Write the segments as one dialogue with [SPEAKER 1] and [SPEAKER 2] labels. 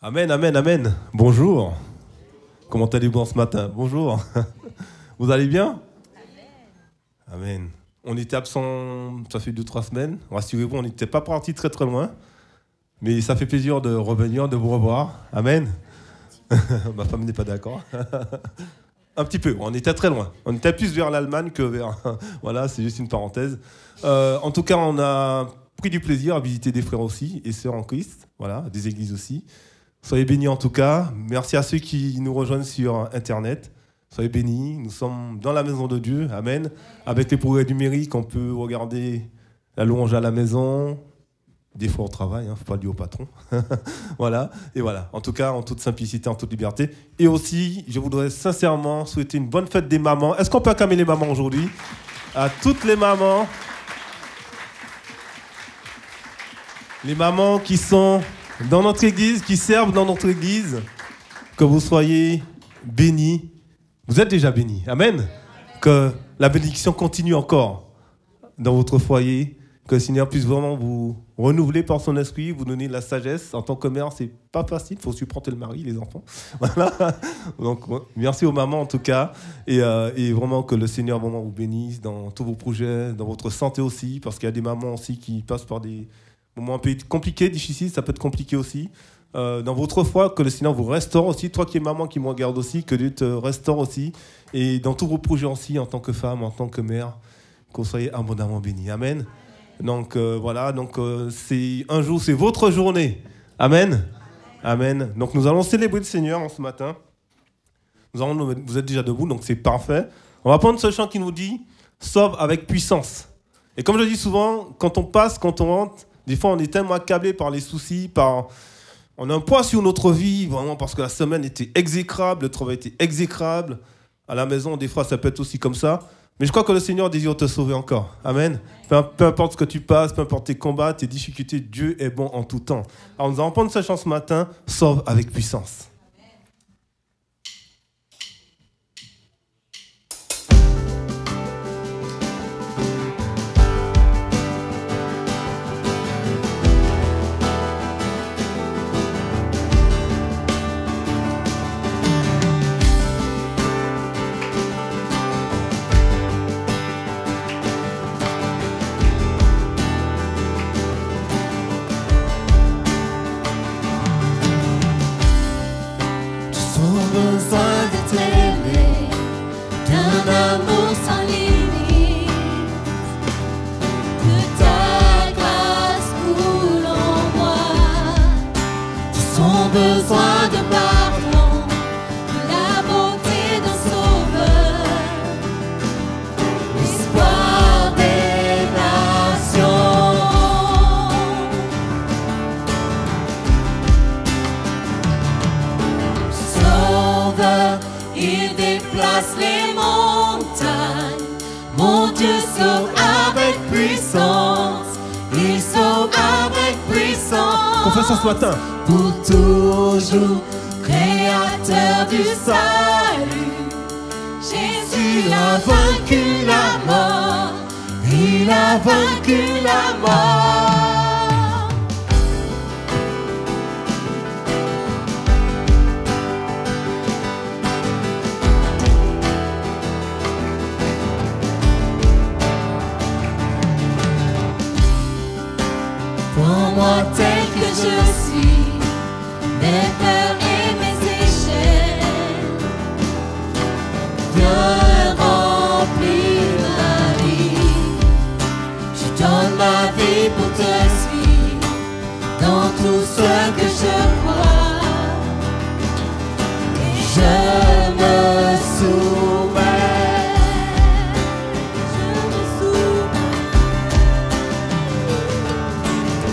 [SPEAKER 1] Amen, amen, amen. Bonjour. Comment allez-vous ce matin? Bonjour. Vous allez bien? Amen. On était absent, ça fait 2-3 semaines. Rassurez-vous, on n'était pas parti très très loin. Mais ça fait plaisir de revenir, de vous revoir. Amen. Ma femme n'est pas d'accord. Un petit peu, on était très loin. On était plus vers l'Allemagne que vers... Voilà, c'est juste une parenthèse. En tout cas, on a pris du plaisir à visiter des frères aussi et sœurs en Christ. Voilà, des églises aussi. Soyez bénis en tout cas. Merci à ceux qui nous rejoignent sur Internet. Soyez bénis. Nous sommes dans la maison de Dieu. Amen. Avec les progrès numériques, on peut regarder la louange à la maison. Des fois au travail, il ne faut pas le dire au patron. Voilà. Et voilà. En tout cas, en toute simplicité, en toute liberté. Et aussi, je voudrais sincèrement souhaiter une bonne fête des mamans. Est-ce qu'on peut acclamer les mamans aujourd'hui? À toutes les mamans. Les mamans qui sont dans notre église, qui servent dans notre église. Que vous soyez bénis. Vous êtes déjà bénis. Amen. Que la bénédiction continue encore dans votre foyer. Que le Seigneur puisse vraiment vous renouveler par son esprit, vous donner de la sagesse. En tant que mère, c'est pas facile, il faut supporter le mari, les enfants. Voilà. Donc, merci aux mamans en tout cas. Et vraiment que le Seigneur vraiment vous bénisse dans tous vos projets, dans votre santé aussi, parce qu'il y a des mamans aussi qui passent par des moments un peu compliqués, difficiles, ça peut être compliqué aussi. Dans votre foi, que le Seigneur vous restaure aussi. Toi qui es maman, qui me regarde aussi, que Dieu te restaure aussi. Et dans tous vos projets aussi, en tant que femme, en tant que mère, que vous soyez abondamment bénis. Amen. Donc voilà, donc c'est un jour, c'est votre journée. Amen. Amen. Donc nous allons célébrer le Seigneur en ce matin. Vous êtes déjà debout, donc c'est parfait. On va prendre ce chant qui nous dit « Sauve avec puissance ». Et comme je dis souvent, quand on passe, quand on rentre, des fois on est tellement accablé par les soucis, on a un poids sur notre vie, vraiment parce que la semaine était exécrable, le travail était exécrable. À la maison, des fois ça peut être aussi comme ça. Mais je crois que le Seigneur désire te sauver encore. Amen. Peu importe ce que tu passes, peu importe tes combats, tes difficultés, Dieu est bon en tout temps. Alors nous allons prendre cette chance ce matin, sauve avec puissance. Ce matin.
[SPEAKER 2] Pour toujours, créateur du salut, Jésus a vaincu la mort, il a vaincu la mort. Pour moi tel que je suis, mes peurs et mes échecs, viens remplir ma vie. Je donne ma vie pour te suivre dans tout ce que je crois. Et je me soumets.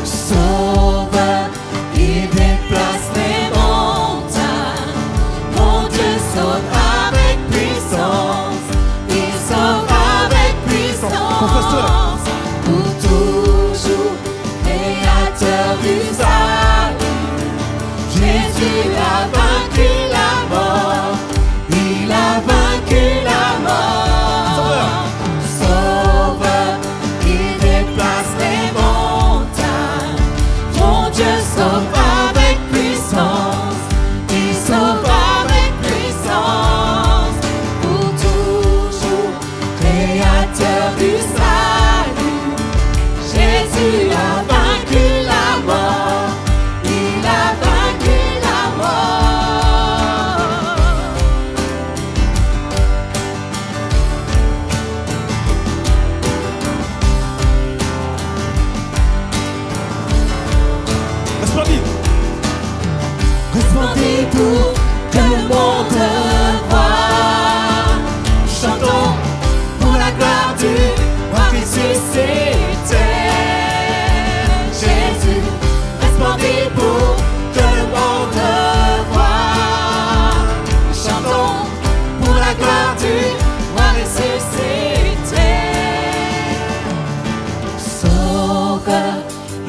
[SPEAKER 2] Sauveur, il déplace les montagnes. Mon Dieu sauve avec puissance. Il sauve avec puissance. Pour toujours, créateur du salut. Jésus a vaincu la mort. Il a vaincu la mort. Sauveur, il déplace les montagnes. Mon Dieu sauve avec puissance.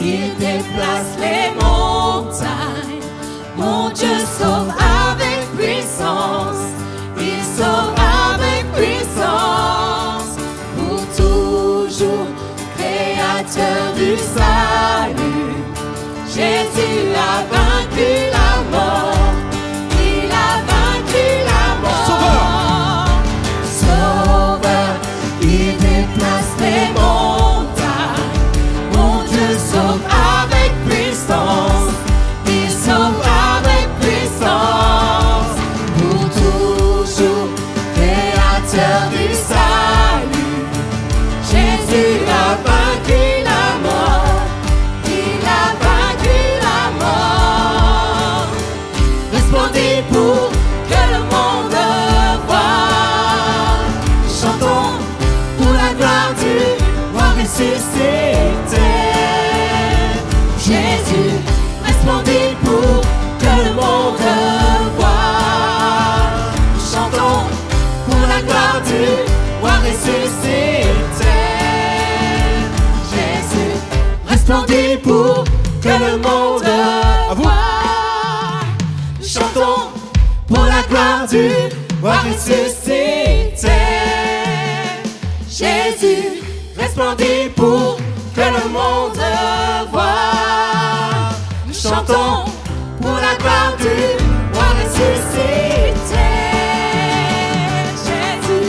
[SPEAKER 2] il déplace les montagnes. Mon Dieu sauve avec puissance, il sauve avec puissance. Pour toujours, créateur du salut, Jésus a vaincu la mort, il a vaincu la mort. Sauveur, il déplace les montagnes. Mon Dieu sauve avec puissance, il sauve avec puissance. Pour toujours, créateur du salut, Jésus a vaincu la mort, il a vaincu la mort. Resplendit pour que le monde voie. Chantons pour la gloire du roi ressuscité. Jésus resplendit pour que le monde voie. Chantons pour la gloire du roi ressuscité. Jésus resplendit pour que le monde voie. Chantons pour la gloire du roi ressuscité. Jésus resplendit pour que le monde voie. Nous chantons pour la gloire du roi ressuscité. Jésus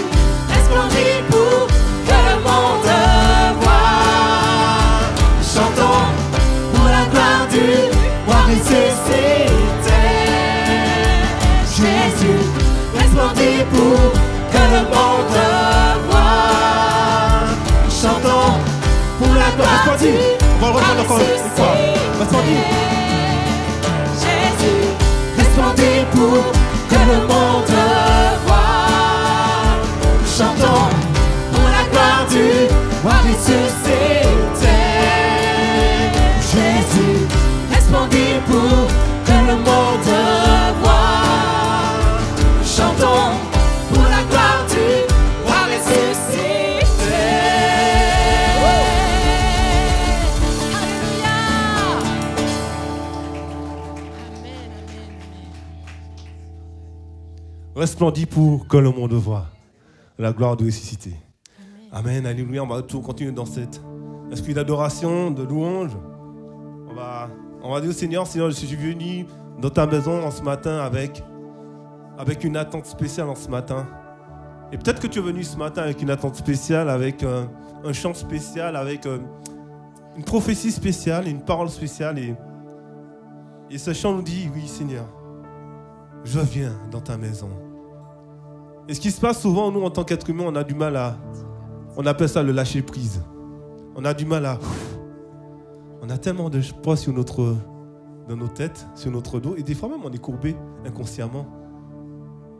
[SPEAKER 2] resplendit pour que le monde voie. Nous chantons pour la gloire du roi ressuscité. Jésus resplendit pour que le monde voie. Nous chantons pour la gloire du
[SPEAKER 1] On va le reprendre encore une fois. Resplendit.
[SPEAKER 2] Jésus resplendit pour que le monde voie. Nous chantons pour la gloire du roi ressuscité. Jésus resplendit pour que le monde voie. Nous chantons pour la gloire du roi ressuscité.
[SPEAKER 1] Resplendit pour que le monde voit la gloire de ressuscité. Amen, alléluia. On va tout continuer dans cet esprit d'adoration, de louange. On va dire au Seigneur, Seigneur, je suis venu dans ta maison en ce matin avec une attente spéciale en ce matin. Et peut-être que tu es venu ce matin avec une attente spéciale, avec un chant spécial, avec une prophétie spéciale, une parole spéciale. Et ce chant nous dit, oui Seigneur, je viens dans ta maison. Et ce qui se passe souvent, nous, en tant qu'êtres humains, on a du mal on appelle ça le lâcher prise. On a du mal on a tellement de poids dans nos têtes, sur notre dos, et des fois même on est courbé inconsciemment.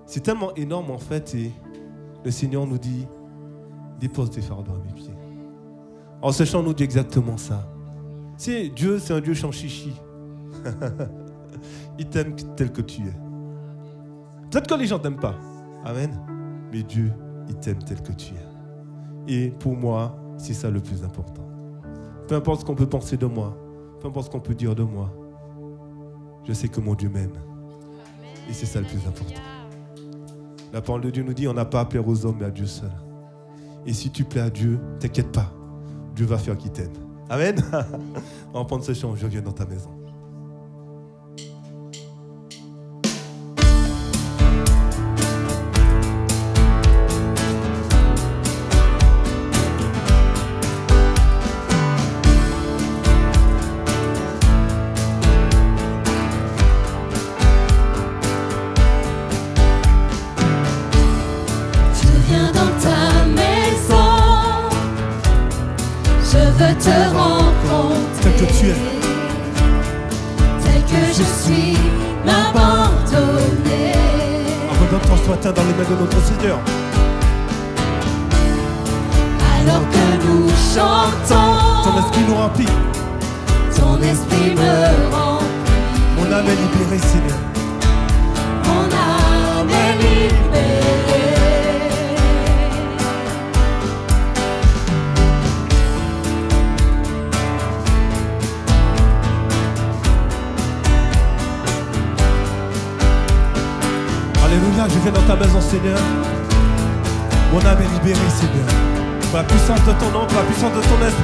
[SPEAKER 1] C'est tellement énorme en fait, et le Seigneur nous dit, dépose tes fardeaux à mes pieds. Alors ce chant nous dit exactement ça. Dieu, c'est un Dieu chanchichi. Il t'aime tel que tu es. Peut-être que les gens ne t'aiment pas. Amen. Mais Dieu, il t'aime tel que tu es. Et pour moi, c'est ça le plus important. Peu importe ce qu'on peut penser de moi, peu importe ce qu'on peut dire de moi, je sais que mon Dieu m'aime. Et c'est ça le plus important. La parole de Dieu nous dit, on n'a pas à plaire aux hommes, mais à Dieu seul. Et si tu plais à Dieu, t'inquiète pas, Dieu va faire qu'il t'aime. Amen. On va prendre ce chant, je viens dans ta maison.
[SPEAKER 2] Te rencontrer
[SPEAKER 1] tel que tu es,
[SPEAKER 2] tel que je suis, m'abandonner.
[SPEAKER 1] Abandonne-toi ce matin dans les mains de notre Seigneur.
[SPEAKER 2] Alors que nous chantons,
[SPEAKER 1] Ton esprit nous remplit,
[SPEAKER 2] ton esprit me remplit.
[SPEAKER 1] mon âme est libérée, Seigneur.
[SPEAKER 2] Mon âme est libérée.
[SPEAKER 1] Alléluia, je viens dans ta maison, Seigneur. Mon âme est libérée, Seigneur. Par la puissance de ton nom, par la puissance de ton esprit.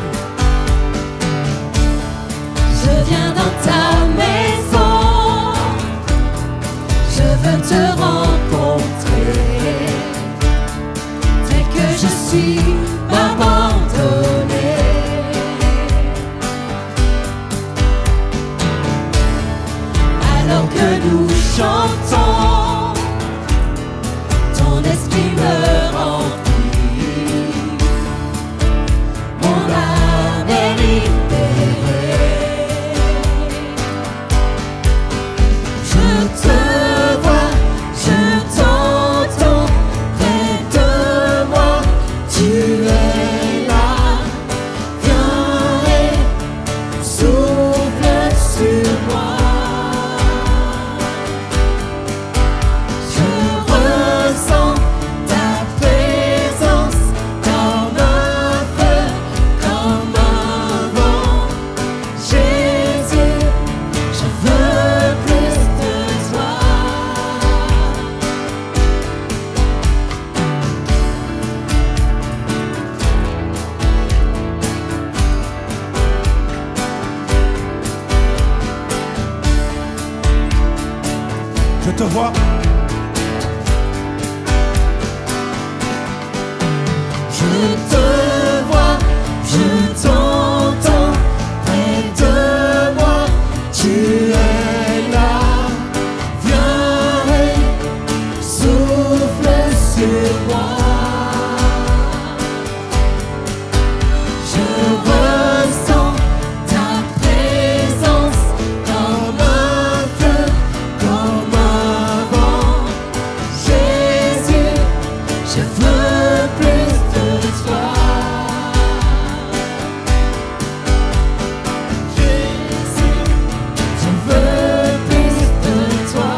[SPEAKER 2] Je viens dans ta maison. Je veux te rencontrer. Tel que je suis, m'abandonner. Alors que nous chantons, ton esprit me remplit. Mon âme est libérée. Je te vois, je t'entends près de moi. Tu es là, viens et souffle sur moi. Je ressens ta présence comme un feu, comme un vent. Jésus, je veux plus de toi.
[SPEAKER 1] Je te vois.
[SPEAKER 2] Je te vois, je t'entends près de moi. Tu es là, viens et souffle sur moi. Je ressens ta présence comme un feu, comme un vent. Jésus, je veux plus de toi.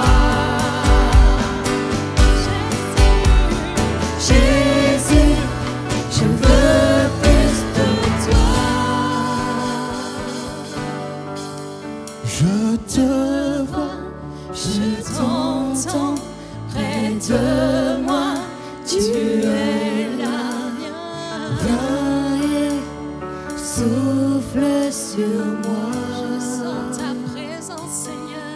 [SPEAKER 2] Jésus, je veux plus de toi. Jésus, je veux plus de toi. Je te vois, je t'entends près de moi. Tu es là, viens et souffle sur moi. Je sens ta présence, Seigneur.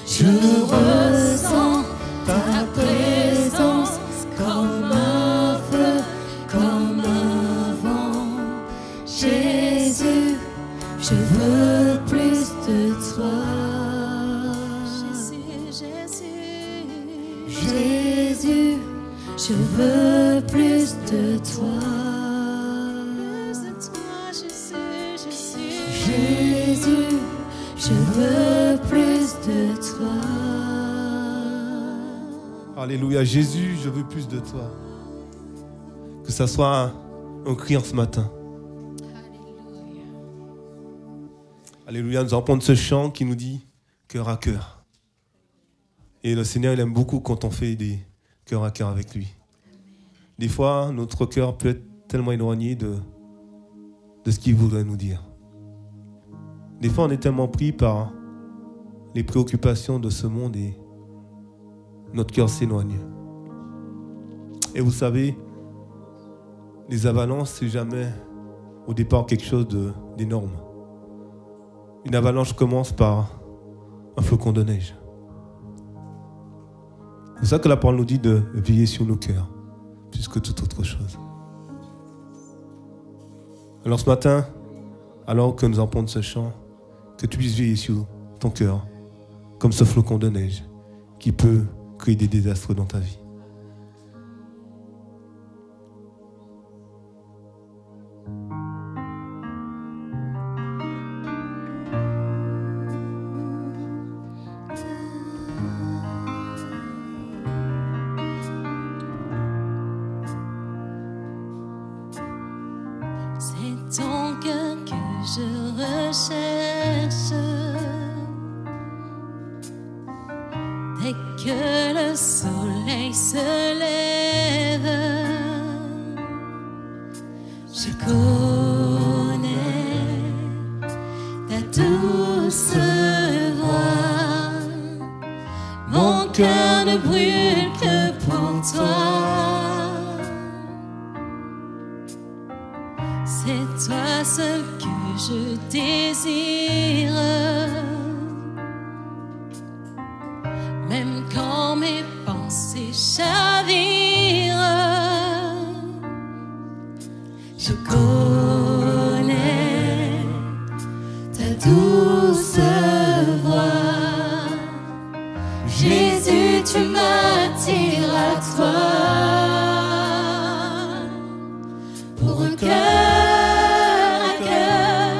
[SPEAKER 2] Je ressens ta présence comme un feu, comme un vent. Jésus, je veux plus de toi. Jésus, je veux plus de toi. Jésus, je veux plus de toi.
[SPEAKER 1] Alléluia, Jésus, je veux plus de toi. Que ça soit un cri en ce matin. Alléluia, nous allons prendre ce chant qui nous dit cœur à cœur. Et le Seigneur, il aime beaucoup quand on fait des cœur à cœur avec lui. Des fois, notre cœur peut être tellement éloigné de ce qu'il voudrait nous dire. Des fois, on est tellement pris par les préoccupations de ce monde et notre cœur s'éloigne. Et vous savez, les avalanches, c'est jamais au départ quelque chose d'énorme. Une avalanche commence par un flocon de neige. C'est ça que la parole nous dit de veiller sur nos cœurs, plus que toute autre chose. Alors ce matin, alors que nous entendons ce chant, que tu puisses veiller sur ton cœur, comme ce flocon de neige qui peut créer des désastres dans ta vie.
[SPEAKER 2] C'est ton cœur que je recherche. Dès que le soleil se lève, je connais ta douce voix. Mon cœur ne brûle chavire. Je connais ta douce voix. Jésus, tu m'attires à toi. Pour un cœur à cœur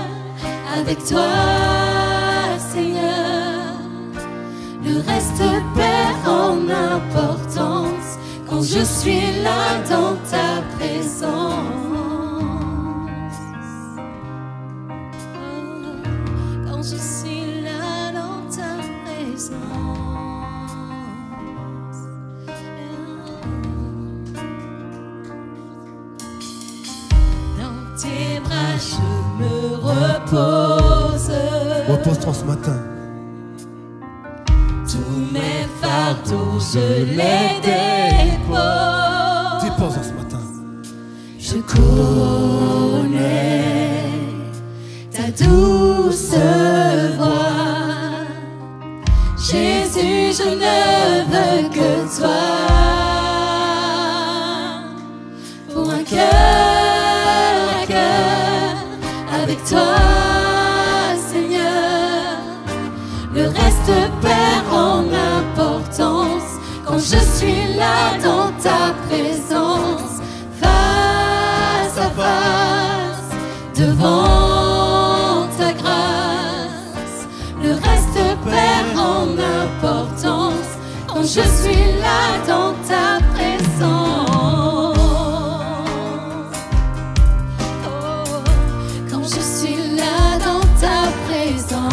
[SPEAKER 2] avec toi, Seigneur. Le reste perd en importance quand je suis là dans ta présence. Quand je suis là dans ta présence. Dans tes bras je me repose.
[SPEAKER 1] Repose-toi ce matin.
[SPEAKER 2] Tous mes fardeaux, je les dépose.
[SPEAKER 1] Dépose-en ce matin.
[SPEAKER 2] Je connais ta douce voix. Jésus, je ne veux que toi. Pour un cœur à cœur avec toi, Seigneur. Le reste perd en importance quand je suis là dans ta présence, face à face, devant ta grâce. Le reste perd en importance quand je suis là dans ta présence. Oh, quand je suis là dans ta présence.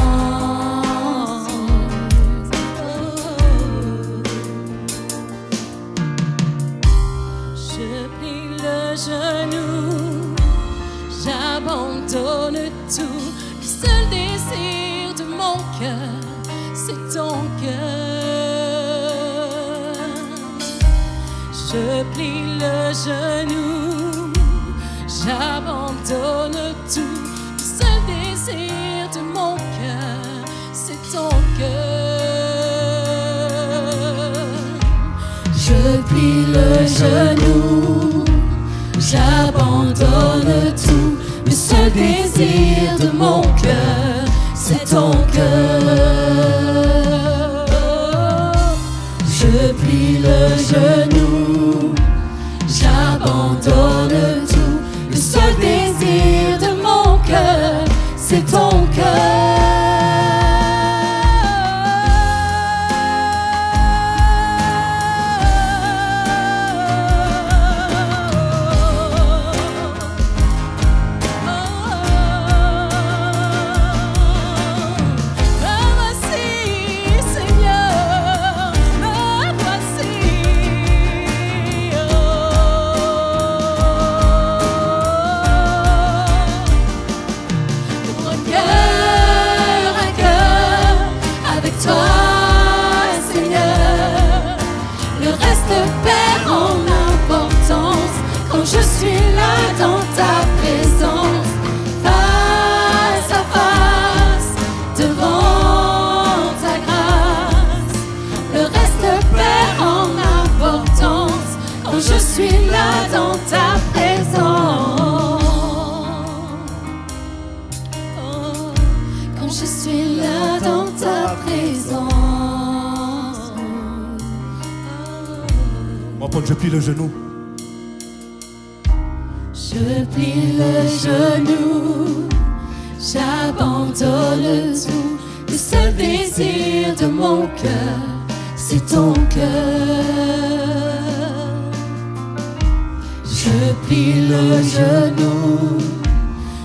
[SPEAKER 2] Je plie le genou, j'abandonne tout. Le seul désir de mon cœur, c'est ton cœur. Je plie le genou, j'abandonne tout. Le seul désir de mon cœur, c'est ton cœur. Je plie le genou, j'abandonne tout. Le seul désir de mon cœur, c'est ton cœur. Je plie le genou, j'abandonne tout. Le seul désir de mon cœur, c'est ton cœur. Je suis là dans ta présence, face à face, devant ta grâce. Le reste perd en importance quand je suis là dans ta présence. Oh, quand je suis là dans ta présence.
[SPEAKER 1] Moi, quand je plie le genou.
[SPEAKER 2] Je plie le genou, j'abandonne tout. Le seul désir de mon cœur, c'est ton cœur. Je plie le genou,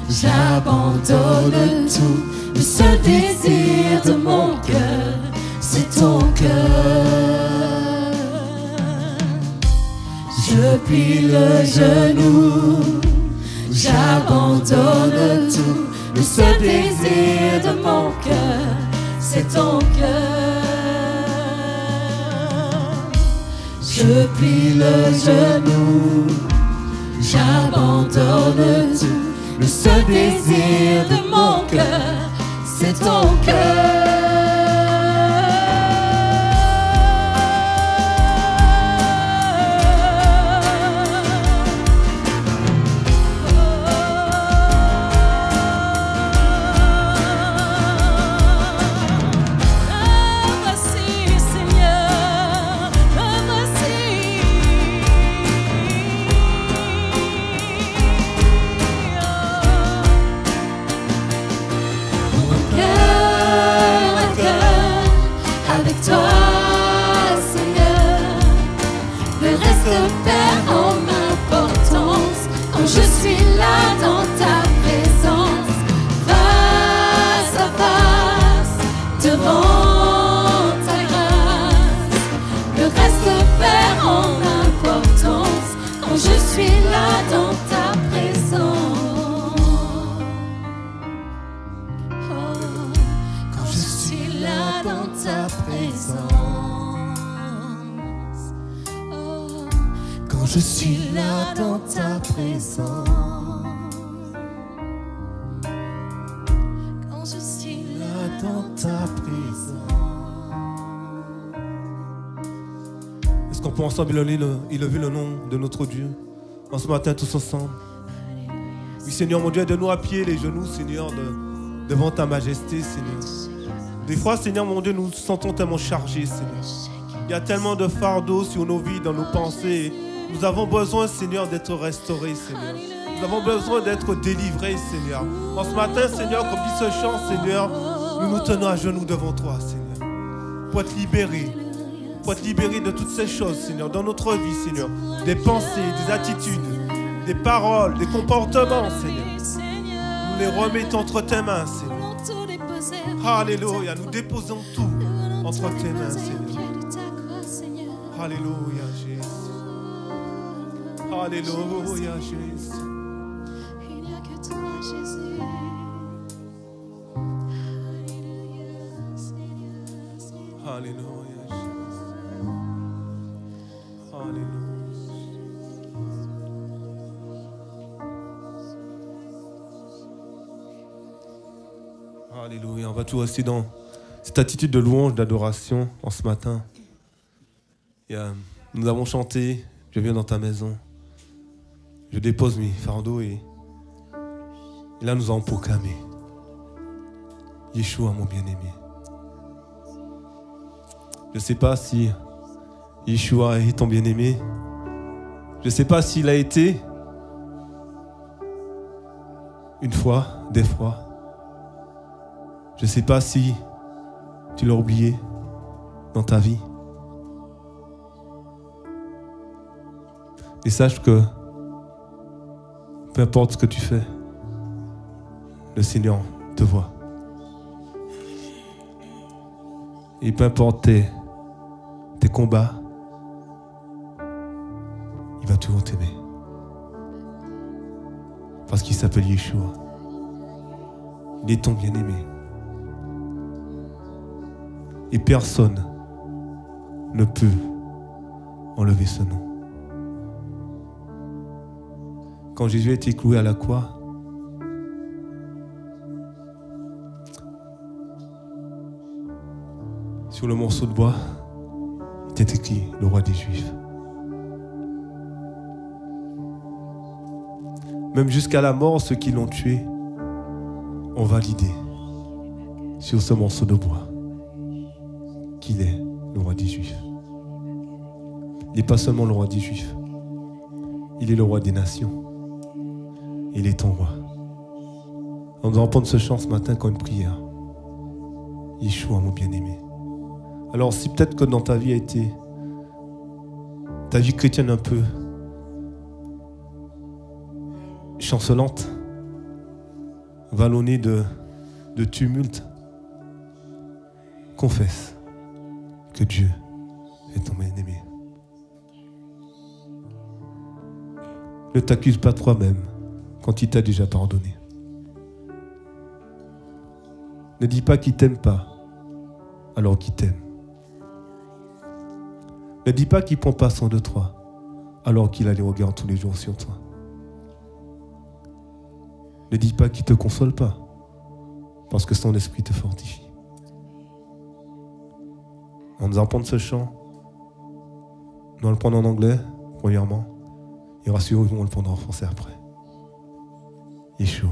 [SPEAKER 2] j'abandonne tout. Le seul désir de mon cœur, c'est ton cœur. Je plie le genou, j'abandonne tout. Le seul désir de mon cœur, c'est ton cœur. Je plie le genou, j'abandonne tout. Le seul désir de mon cœur, c'est ton cœur.
[SPEAKER 1] je suis là dans ta présence.
[SPEAKER 2] Quand je suis
[SPEAKER 1] Là dans ta présence. Est-ce qu'on peut ensemble élever le nom de notre Dieu en ce matin tous ensemble? Oui Seigneur mon Dieu, aide-nous à pied les genoux Seigneur devant ta majesté Seigneur. Des fois Seigneur mon Dieu, nous nous sentons tellement chargés Seigneur. Il y a tellement de fardeaux sur nos vies, dans nos pensées. Nous avons besoin Seigneur d'être restaurés Seigneur. Nous avons besoin d'être délivrés Seigneur. En ce matin Seigneur, comme dit ce chant Seigneur, nous nous tenons à genoux devant toi Seigneur. Pour être libérés. Pour être libérés de toutes ces choses Seigneur, dans notre vie Seigneur. Des pensées, des attitudes, des paroles, des comportements Seigneur. Nous les remettons entre tes mains Seigneur. Alléluia, nous déposons tout entre tes mains Seigneur. Alléluia Jésus. Alléluia Jésus.
[SPEAKER 2] Il n'y a que toi Jésus.
[SPEAKER 1] Alléluia Jésus. Alléluia. Alléluia. On va tout rester dans cette attitude de louange, d'adoration en ce matin. Nous avons chanté, je viens dans ta maison. Je dépose mes fardeaux et là nous allons proclamer Yeshua mon bien-aimé. Je ne sais pas si Yeshua est ton bien-aimé. Je ne sais pas s'il a été une fois, des fois. Je ne sais pas si tu l'as oublié dans ta vie. Et sache que peu importe ce que tu fais, le Seigneur te voit. Et peu importe tes combats, il va toujours t'aimer. Parce qu'il s'appelle Yeshua. Il est ton bien-aimé. Et personne ne peut enlever ce nom. Quand Jésus a été cloué à la croix, sur le morceau de bois, il était écrit le roi des Juifs. Même jusqu'à la mort, ceux qui l'ont tué ont validé sur ce morceau de bois qu'il est le roi des Juifs. Il n'est pas seulement le roi des Juifs, il est le roi des nations. Il est ton roi. On va entendre ce chant ce matin comme une prière. Yeshua, mon bien-aimé. Alors, si peut-être que dans ta vie a été, ta vie chrétienne un peu chancelante, vallonnée de tumulte, confesse que Dieu est ton bien-aimé. Ne t'accuse pas toi-même quand il t'a déjà pardonné. Ne dis pas qu'il t'aime pas alors qu'il t'aime. Ne dis pas qu'il ne prend pas soin de toi alors qu'il a les regards tous les jours sur toi. Ne dis pas qu'il ne te console pas parce que son esprit te fortifie. On nous apprend ce chant. Nous allons le prendre en anglais, premièrement. Et rassurez-vous, on le prendra en français après. Yeshua.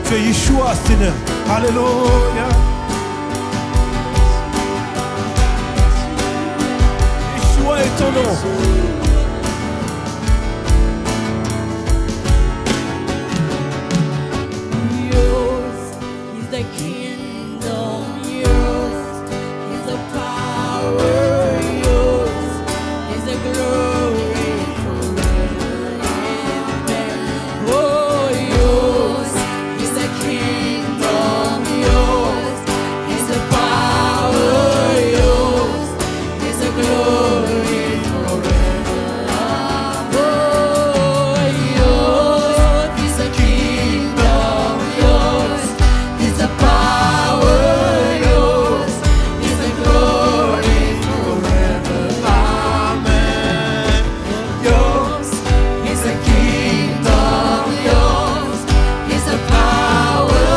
[SPEAKER 1] C'est Yeshua, Seigneur. Alléluia. Yeshua est ton nom.
[SPEAKER 2] Yours is the kingdom, yours is the power, yours is the glory forever and ever. Oh, yours is the kingdom, yours is the power, yours is the glory forever. Oh, yours is the kingdom, yours is the power, yours is the glory forever. Amen. Yours is the kingdom, yours is the power,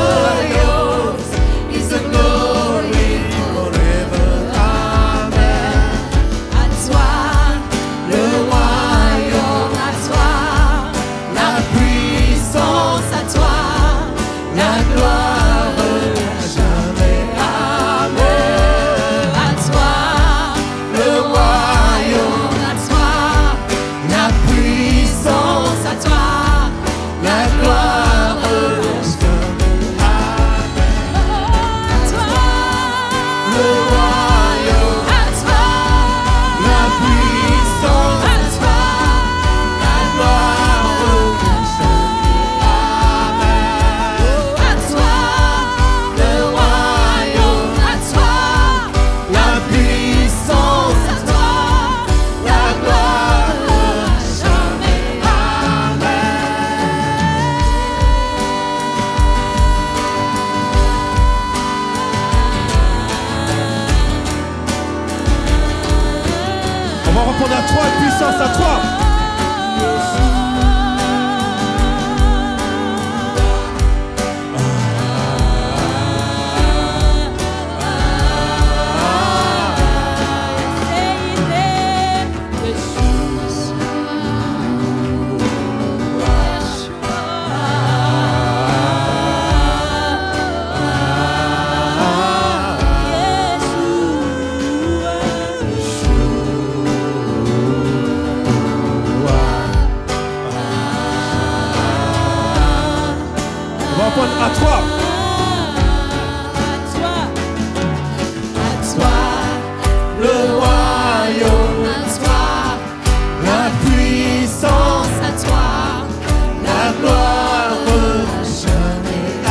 [SPEAKER 2] yours is the glory forever. Amen. À toi le royaume, à toi la puissance, à toi la gloire à jamais. Amen. À toi le royaume, à toi la puissance, à toi la gloire à jamais. Amen. À toi le royaume, à toi la puissance, à toi la gloire à jamais. Amen. À toi le royaume, à toi la puissance, à toi la gloire à jamais.
[SPEAKER 1] On va répondre à toi, puissance à toi. On va répondre à toi.
[SPEAKER 2] À toi le royaume, à toi la puissance, à toi la gloire à jamais.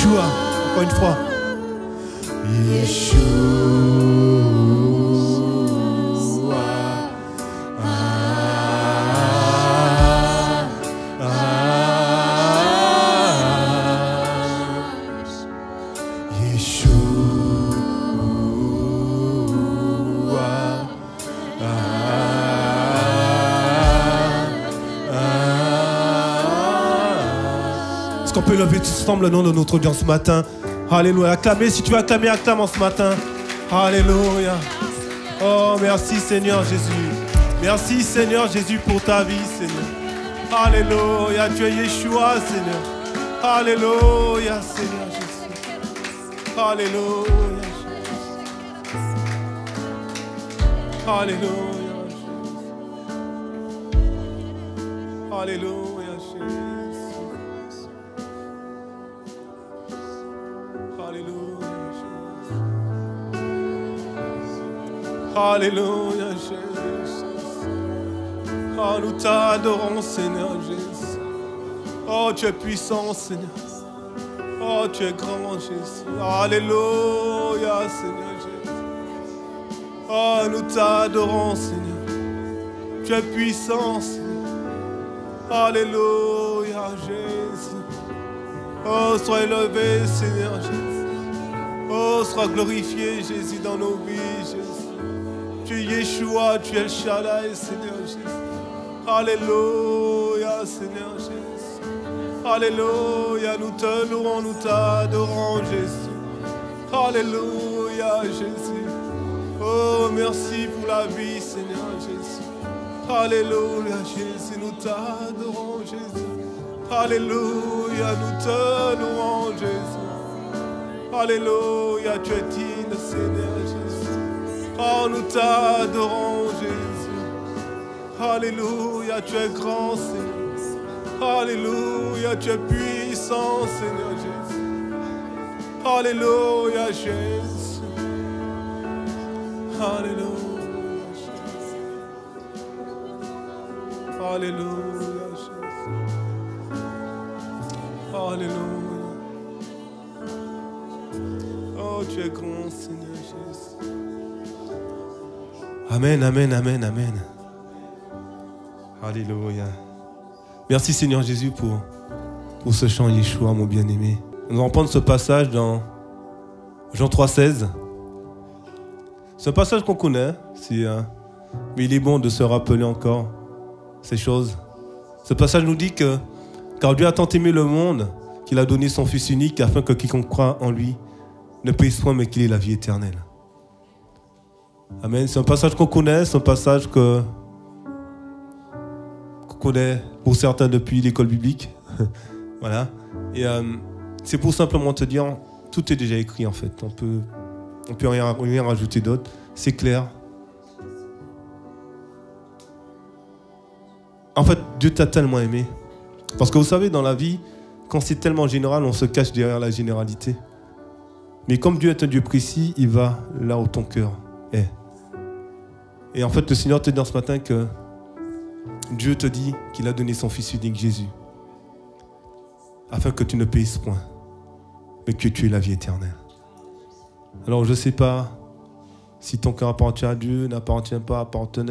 [SPEAKER 1] Yeshua. Encore une fois. Est-ce qu'on peut lever tous ensemble le nom de notre Dieu ce matin? Alléluia. Acclamez, si tu veux acclamer, acclame en ce matin. Alléluia. Oh, merci Seigneur Jésus. Merci Seigneur Jésus pour ta vie, Seigneur. Alléluia. Tu es Yeshua, Seigneur. Alléluia, Seigneur Jésus. Alléluia. Alléluia. Alléluia, Jésus. Alléluia, Jésus. Oh, nous t'adorons, Seigneur Jésus. Oh, tu es puissant, Seigneur. Oh, tu es grand, Jésus. Alléluia, Seigneur Jésus. Oh, nous t'adorons, Seigneur. Tu es puissant, Seigneur. Alléluia, Jésus. Oh, sois élevé, Seigneur Jésus. Oh, sois glorifié, Jésus, dans nos vies, Jésus. Tu es Yeshua, tu es El Shaddai, Seigneur Jésus. Alléluia, Seigneur Jésus. Alléluia, nous te louons, nous t'adorons, Jésus. Alléluia, Jésus. Oh, merci pour la vie, Seigneur Jésus. Alléluia, Jésus, nous t'adorons, Jésus. Alléluia, nous te louons, Jésus. Alléluia, tu es digne, Seigneur Jésus. Oh, nous t'adorons, Jésus. Alléluia, tu es grand, Seigneur. Alléluia, tu es puissant, Seigneur Jésus. Alléluia, Jésus. Alléluia, Jésus. Alléluia, Jésus. Alléluia. Oh, tu es grand, Seigneur Jésus. Amen, amen, amen, amen. Alléluia. Merci Seigneur Jésus pour ce chant Yeshua, mon bien-aimé. Nous allons prendre ce passage dans Jean 3,16. C'est un passage qu'on connaît, mais il est bon de se rappeler encore ces choses. Ce passage nous dit que car Dieu a tant aimé le monde qu'il a donné son Fils unique afin que quiconque croit en lui ne périsse point mais qu'il ait la vie éternelle. Amen. C'est un passage qu'on connaît, c'est un passage qu'on connaît pour certains depuis l'école biblique. Voilà. Et c'est pour simplement te dire, tout est déjà écrit en fait. On peut rien rajouter d'autre. C'est clair. En fait, Dieu t'a tellement aimé. Parce que vous savez, dans la vie, quand c'est tellement général, on se cache derrière la généralité. Mais comme Dieu est un Dieu précis, il va là où ton cœur est. Et en fait, le Seigneur te dit ce matin que Dieu te dit qu'il a donné son Fils unique, Jésus, afin que tu ne périsses point, mais que tu aies la vie éternelle. Alors, je ne sais pas si ton cœur appartient à Dieu, n'appartient pas, appartient.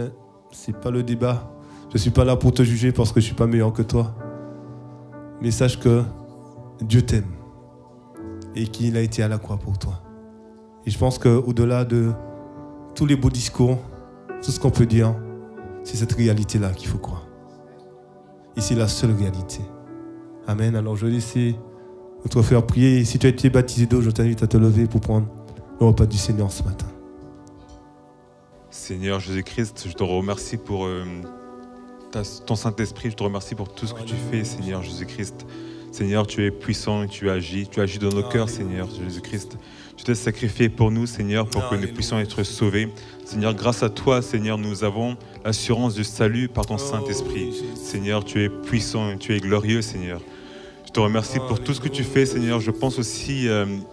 [SPEAKER 1] Ce n'est pas le débat. Je ne suis pas là pour te juger parce que je ne suis pas meilleur que toi. Mais sache que Dieu t'aime et qu'il a été à la croix pour toi. Et je pense qu'au-delà de tous les beaux discours, tout ce qu'on peut dire, c'est cette réalité-là qu'il faut croire. Et c'est la seule réalité. Amen. Alors je vais laisser notre frère prier. Et si tu as été baptisé d'eau, je t'invite à te lever pour prendre le repas du Seigneur ce matin.
[SPEAKER 3] Seigneur Jésus-Christ, je te remercie pour ton Saint-Esprit. Je te remercie pour tout ce que tu fais, Seigneur Jésus-Christ. Seigneur, tu es puissant et tu agis dans nos cœurs, Seigneur Jésus-Christ. Tu t'es sacrifié pour nous, Seigneur, pour que nous puissions être sauvés. Seigneur, grâce à toi, Seigneur, nous avons l'assurance du salut par ton Saint-Esprit. Seigneur, tu es puissant et tu es glorieux, Seigneur. Je te remercie pour tout ce que tu fais, Seigneur. Je pense aussi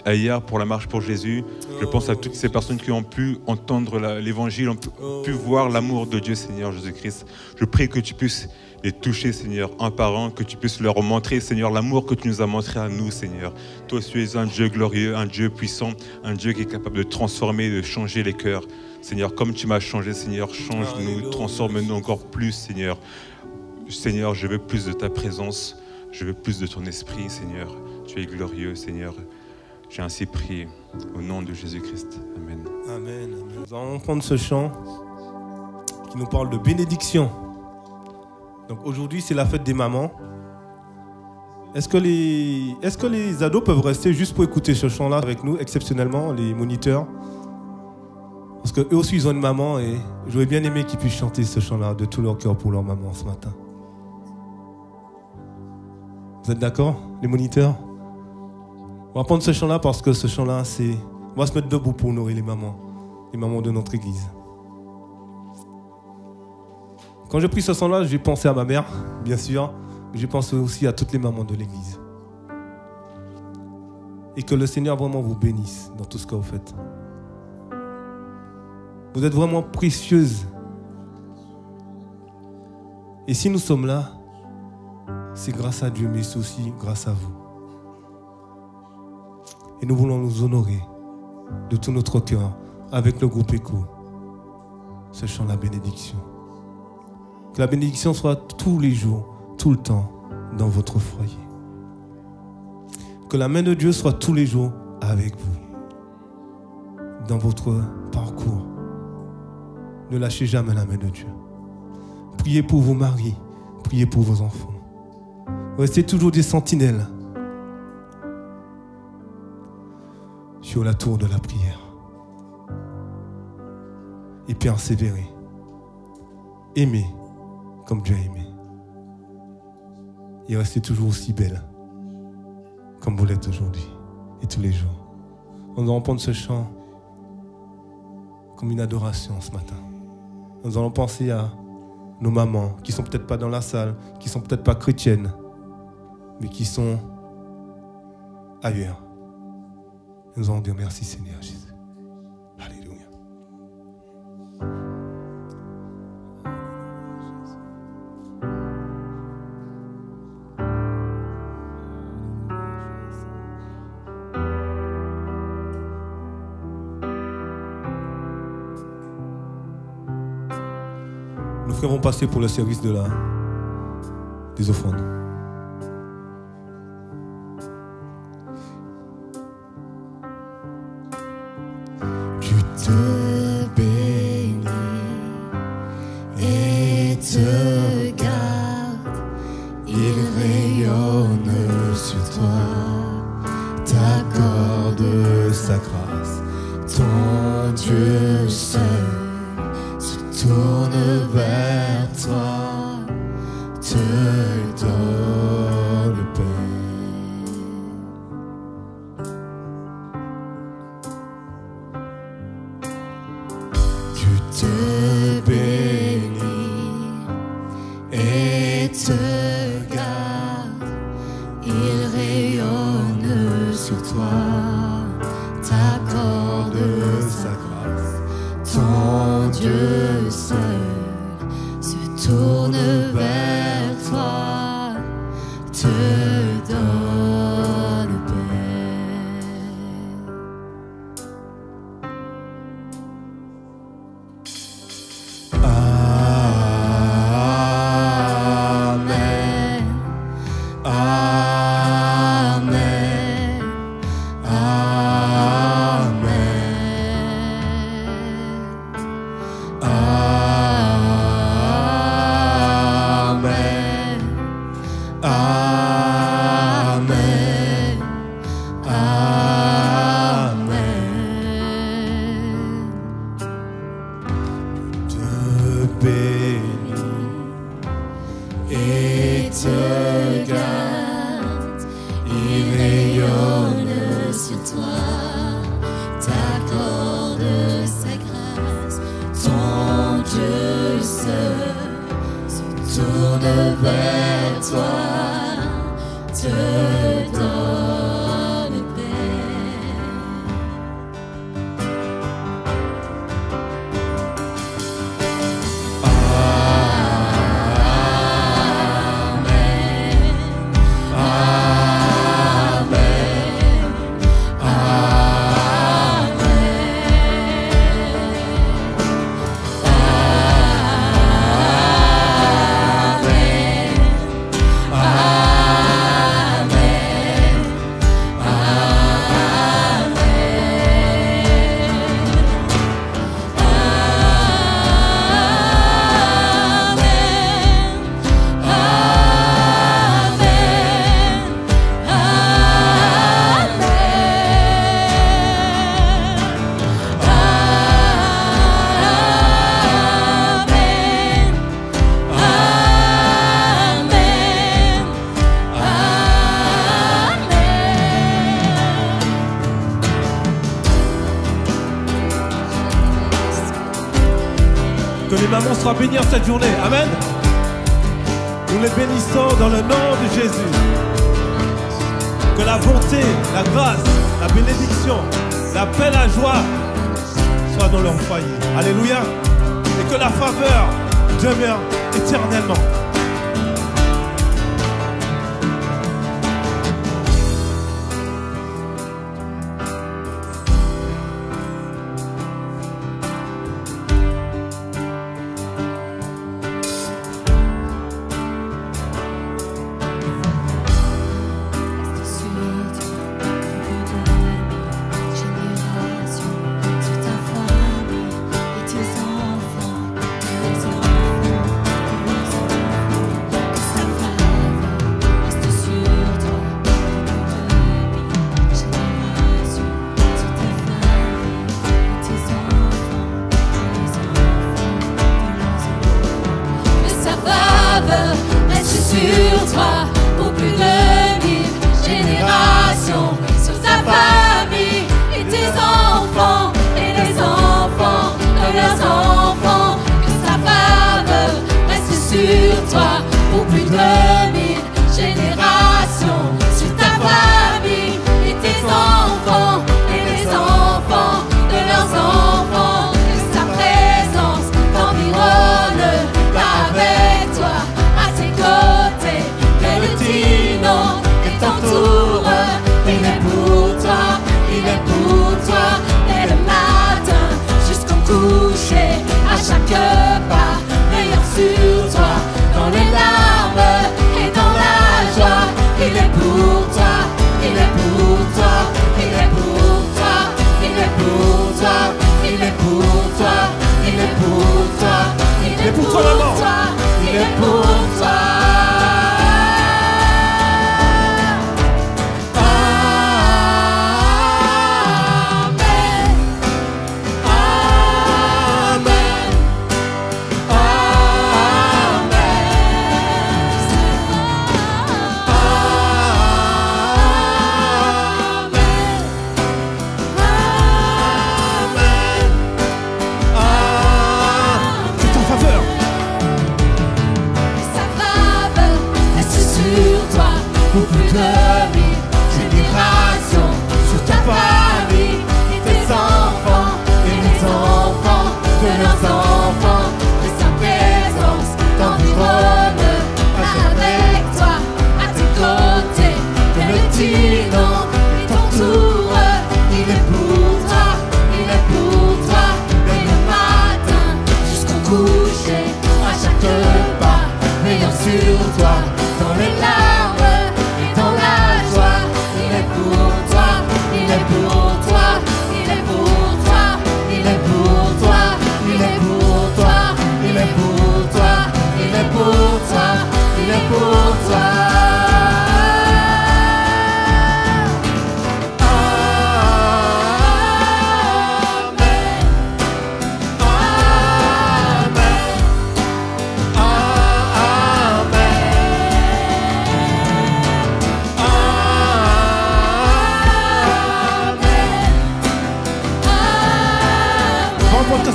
[SPEAKER 3] à hier pour la marche pour Jésus. Je pense à toutes ces personnes qui ont pu entendre l'évangile, ont pu voir l'amour de Dieu, Seigneur Jésus-Christ. Je prie que tu puisses les toucher, Seigneur, un par un, que tu puisses leur montrer, Seigneur, l'amour que tu nous as montré à nous, Seigneur. Toi, tu es un Dieu glorieux, un Dieu puissant, un Dieu qui est capable de transformer, de changer les cœurs. Seigneur, comme tu m'as changé, Seigneur, change-nous, transforme-nous encore plus, Seigneur. Seigneur, je veux plus de ta présence, je veux plus de ton esprit, Seigneur. Tu es glorieux, Seigneur. J'ai ainsi prié au nom de Jésus-Christ. Amen.
[SPEAKER 1] Amen. Nous allons prendre ce chant qui nous parle de bénédiction. Donc aujourd'hui, c'est la fête des mamans. Est-ce que les ados peuvent rester juste pour écouter ce chant-là avec nous, exceptionnellement, les moniteurs? Parce qu'eux aussi, ils ont une maman et j'aurais bien aimé qu'ils puissent chanter ce chant-là de tout leur cœur pour leur maman ce matin. Vous êtes d'accord, les moniteurs? On va prendre ce chant-là parce que ce chant-là, on va se mettre debout pour honorer les mamans de notre église. Quand j'ai pris ce chant-là, j'ai pensé à ma mère, bien sûr, mais j'ai pensé aussi à toutes les mamans de l'église. Et que le Seigneur vraiment vous bénisse dans tout ce que vous faites. Vous êtes vraiment précieuses. Et si nous sommes là, c'est grâce à Dieu, mais c'est aussi grâce à vous. Et nous voulons nous honorer de tout notre cœur avec le groupe Écho, ce chant la bénédiction. Que la bénédiction soit tous les jours, tout le temps, dans votre foyer. Que la main de Dieu soit tous les jours avec vous, dans votre parcours. Ne lâchez jamais la main de Dieu. Priez pour vos maris, priez pour vos enfants. Restez toujours des sentinelles sur la tour de la prière. Et persévérez. Aimez comme Dieu a aimé. Et restez toujours aussi belle comme vous l'êtes aujourd'hui et tous les jours. On va reprendre ce chant comme une adoration ce matin. Nous allons penser à nos mamans qui sont peut-être pas dans la salle, qui sont peut-être pas chrétiennes, mais qui sont ailleurs. Nous allons dire merci Seigneur Jésus. Alléluia. Nos frères vont passer pour le service des offrandes.
[SPEAKER 2] Je te bénis et te garde, il rayonne sur toi, t'accorde
[SPEAKER 1] Sa grâce.
[SPEAKER 2] ton Dieu seul se tourne vers toi, te donne paix. Je te bénis et te garde, il rayonne sur toi, t'accorde sa grâce. Ton Dieu seul se tourne vers toi, te donne paix. Amen. Amen.
[SPEAKER 1] Que les mamans soient bénies en cette journée. Amen. Nous les bénissons dans le nom de Jésus. Que la bonté, la grâce, la bénédiction, la paix, la joie soient dans leur foyer. Alléluia. Et que la faveur demeure éternellement.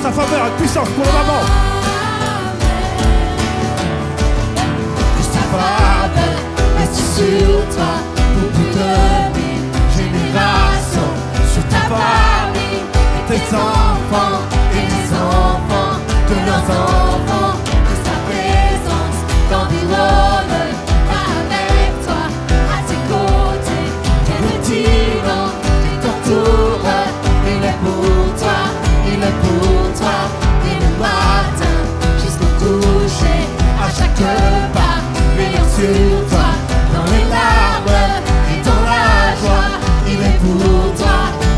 [SPEAKER 1] Sa faveur avec puissance pour le moment.
[SPEAKER 2] Que sa faveur reste sur toi pour plus de 1000 générations, sur ta famille et tes enfants et les enfants de leurs enfants. Que sa présence t'environne avec toi, à tes côtés, qu'elle est tyran et t'entoure. Il est pour toi, il est pour toi, et le matin jusqu'au coucher, à chaque pas, veillant sur toi, dans les larmes et dans la joie. Il est pour toi,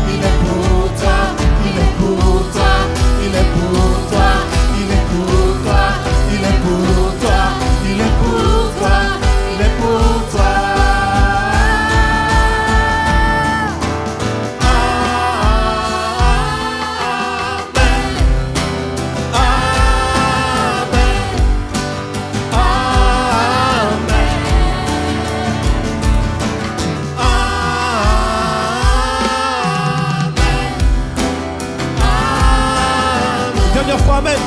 [SPEAKER 2] il est pour toi, il est pour toi, il est pour toi, il est pour toi, il est pour toi, il est pour toi, il est pour toi.
[SPEAKER 1] Dernière fois, amen.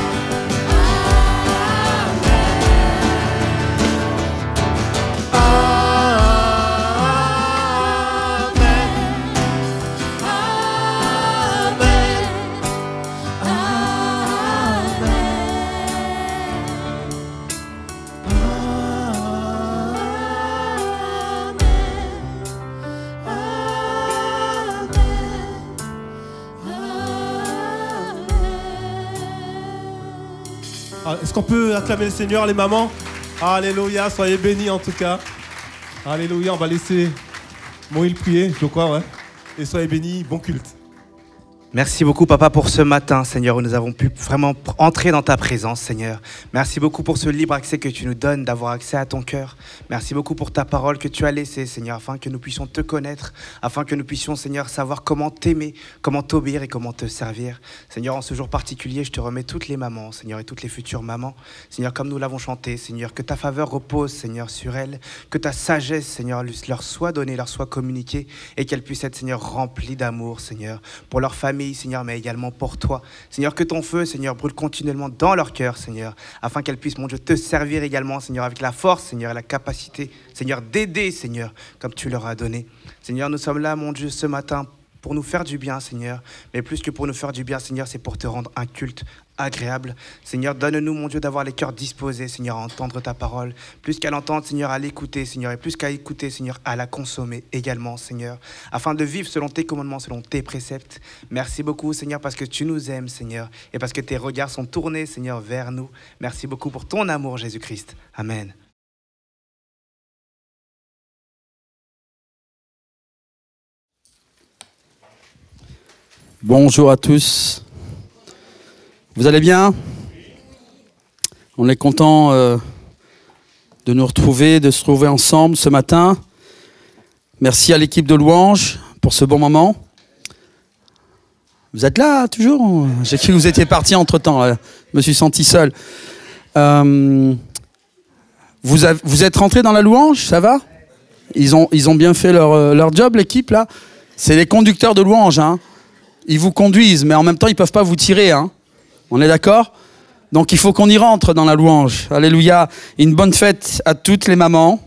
[SPEAKER 1] Est-ce qu'on peut acclamer le Seigneur, les mamans? Alléluia, soyez bénis en tout cas. Alléluia, on va laisser Moïse prier, je crois, ouais. Et soyez bénis, bon culte.
[SPEAKER 4] Merci beaucoup, Papa, pour ce matin, Seigneur, où nous avons pu vraiment entrer dans ta présence, Seigneur. Merci beaucoup pour ce libre accès que tu nous donnes, d'avoir accès à ton cœur. Merci beaucoup pour ta parole que tu as laissée, Seigneur, afin que nous puissions te connaître, afin que nous puissions, Seigneur, savoir comment t'aimer, comment t'obéir et comment te servir. Seigneur, en ce jour particulier, je te remets toutes les mamans, Seigneur, et toutes les futures mamans. Seigneur, comme nous l'avons chanté, Seigneur, que ta faveur repose, Seigneur, sur elles, que ta sagesse, Seigneur, leur soit donnée, leur soit communiquée, et qu'elles puissent être, Seigneur, remplies d'amour, Seigneur, pour leur famille, Seigneur, mais également pour toi. Seigneur, que ton feu, Seigneur, brûle continuellement dans leur cœur, Seigneur, afin qu'elles puissent, mon Dieu, te servir également, Seigneur, avec la force, Seigneur, et la capacité, Seigneur, d'aider, Seigneur, comme tu leur as donné. Seigneur, nous sommes là, mon Dieu, ce matin, pour nous faire du bien, Seigneur, mais plus que pour nous faire du bien, Seigneur, c'est pour te rendre un culte agréable. Seigneur, donne-nous, mon Dieu, d'avoir les cœurs disposés, Seigneur, à entendre ta parole, plus qu'à l'entendre, Seigneur, à l'écouter, Seigneur, et plus qu'à écouter, Seigneur, à la consommer également, Seigneur, afin de vivre selon tes commandements, selon tes préceptes. Merci beaucoup, Seigneur, parce que tu nous aimes, Seigneur, et parce que tes regards sont tournés, Seigneur, vers nous. Merci beaucoup pour ton amour, Jésus-Christ. Amen.
[SPEAKER 5] Bonjour à tous. Vous allez bien? On est content de nous retrouver, de se trouver ensemble ce matin. Merci à l'équipe de louanges pour ce bon moment. Vous êtes là toujours? J'ai cru que vous étiez partis entre-temps. Je me suis senti seul. Vous êtes rentrés dans la louange, ça va? Ils ont bien fait leur job, l'équipe là. C'est les conducteurs de louange, hein. Ils vous conduisent, mais en même temps, ils ne peuvent pas vous tirer. Hein. On est d'accord? Donc, il faut qu'on y rentre dans la louange. Alléluia. Une bonne fête à toutes les mamans.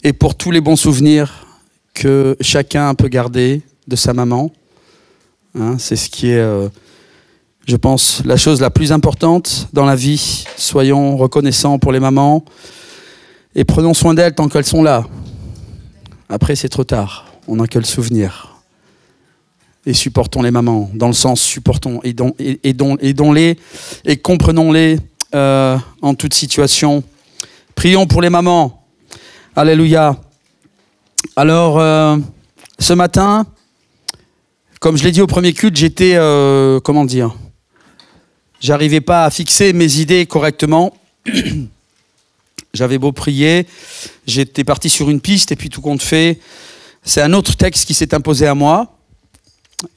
[SPEAKER 5] Et pour tous les bons souvenirs que chacun peut garder de sa maman. Hein, c'est ce qui est, je pense, la chose la plus importante dans la vie. Soyons reconnaissants pour les mamans. Et prenons soin d'elles tant qu'elles sont là. Après, c'est trop tard. On n'a que le souvenir. Et supportons les mamans, dans le sens supportons, aidons-les et comprenons-les en toute situation. Prions pour les mamans. Alléluia. Alors, ce matin, comme je l'ai dit au premier culte, j'étais, comment dire, j'arrivais pas à fixer mes idées correctement. J'avais beau prier, j'étais parti sur une piste et puis tout compte fait, c'est un autre texte qui s'est imposé à moi.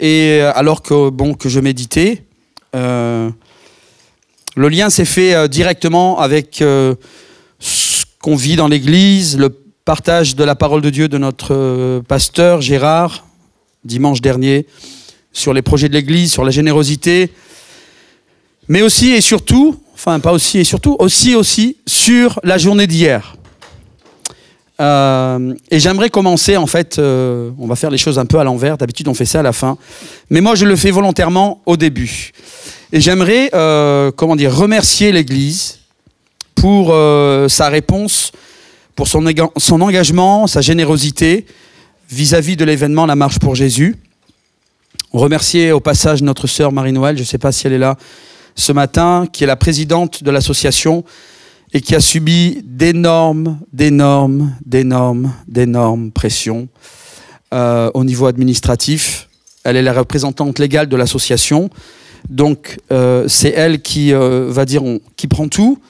[SPEAKER 5] Et alors que je méditais, le lien s'est fait directement avec ce qu'on vit dans l'église, le partage de la parole de Dieu de notre pasteur Gérard, dimanche dernier, sur les projets de l'église, sur la générosité, mais aussi et surtout, enfin pas aussi et surtout, aussi sur la journée d'hier. Et j'aimerais commencer, en fait, on va faire les choses un peu à l'envers, d'habitude on fait ça à la fin, mais moi je le fais volontairement au début. Et j'aimerais, remercier l'Église pour sa réponse, pour son engagement, sa générosité vis-à-vis de l'événement La Marche pour Jésus. Remercier au passage notre sœur Marie-Noël, je ne sais pas si elle est là ce matin, qui est la présidente de l'association, et qui a subi d'énormes pressions au niveau administratif. Elle est la représentante légale de l'association. Donc, c'est elle qui qui prend tout.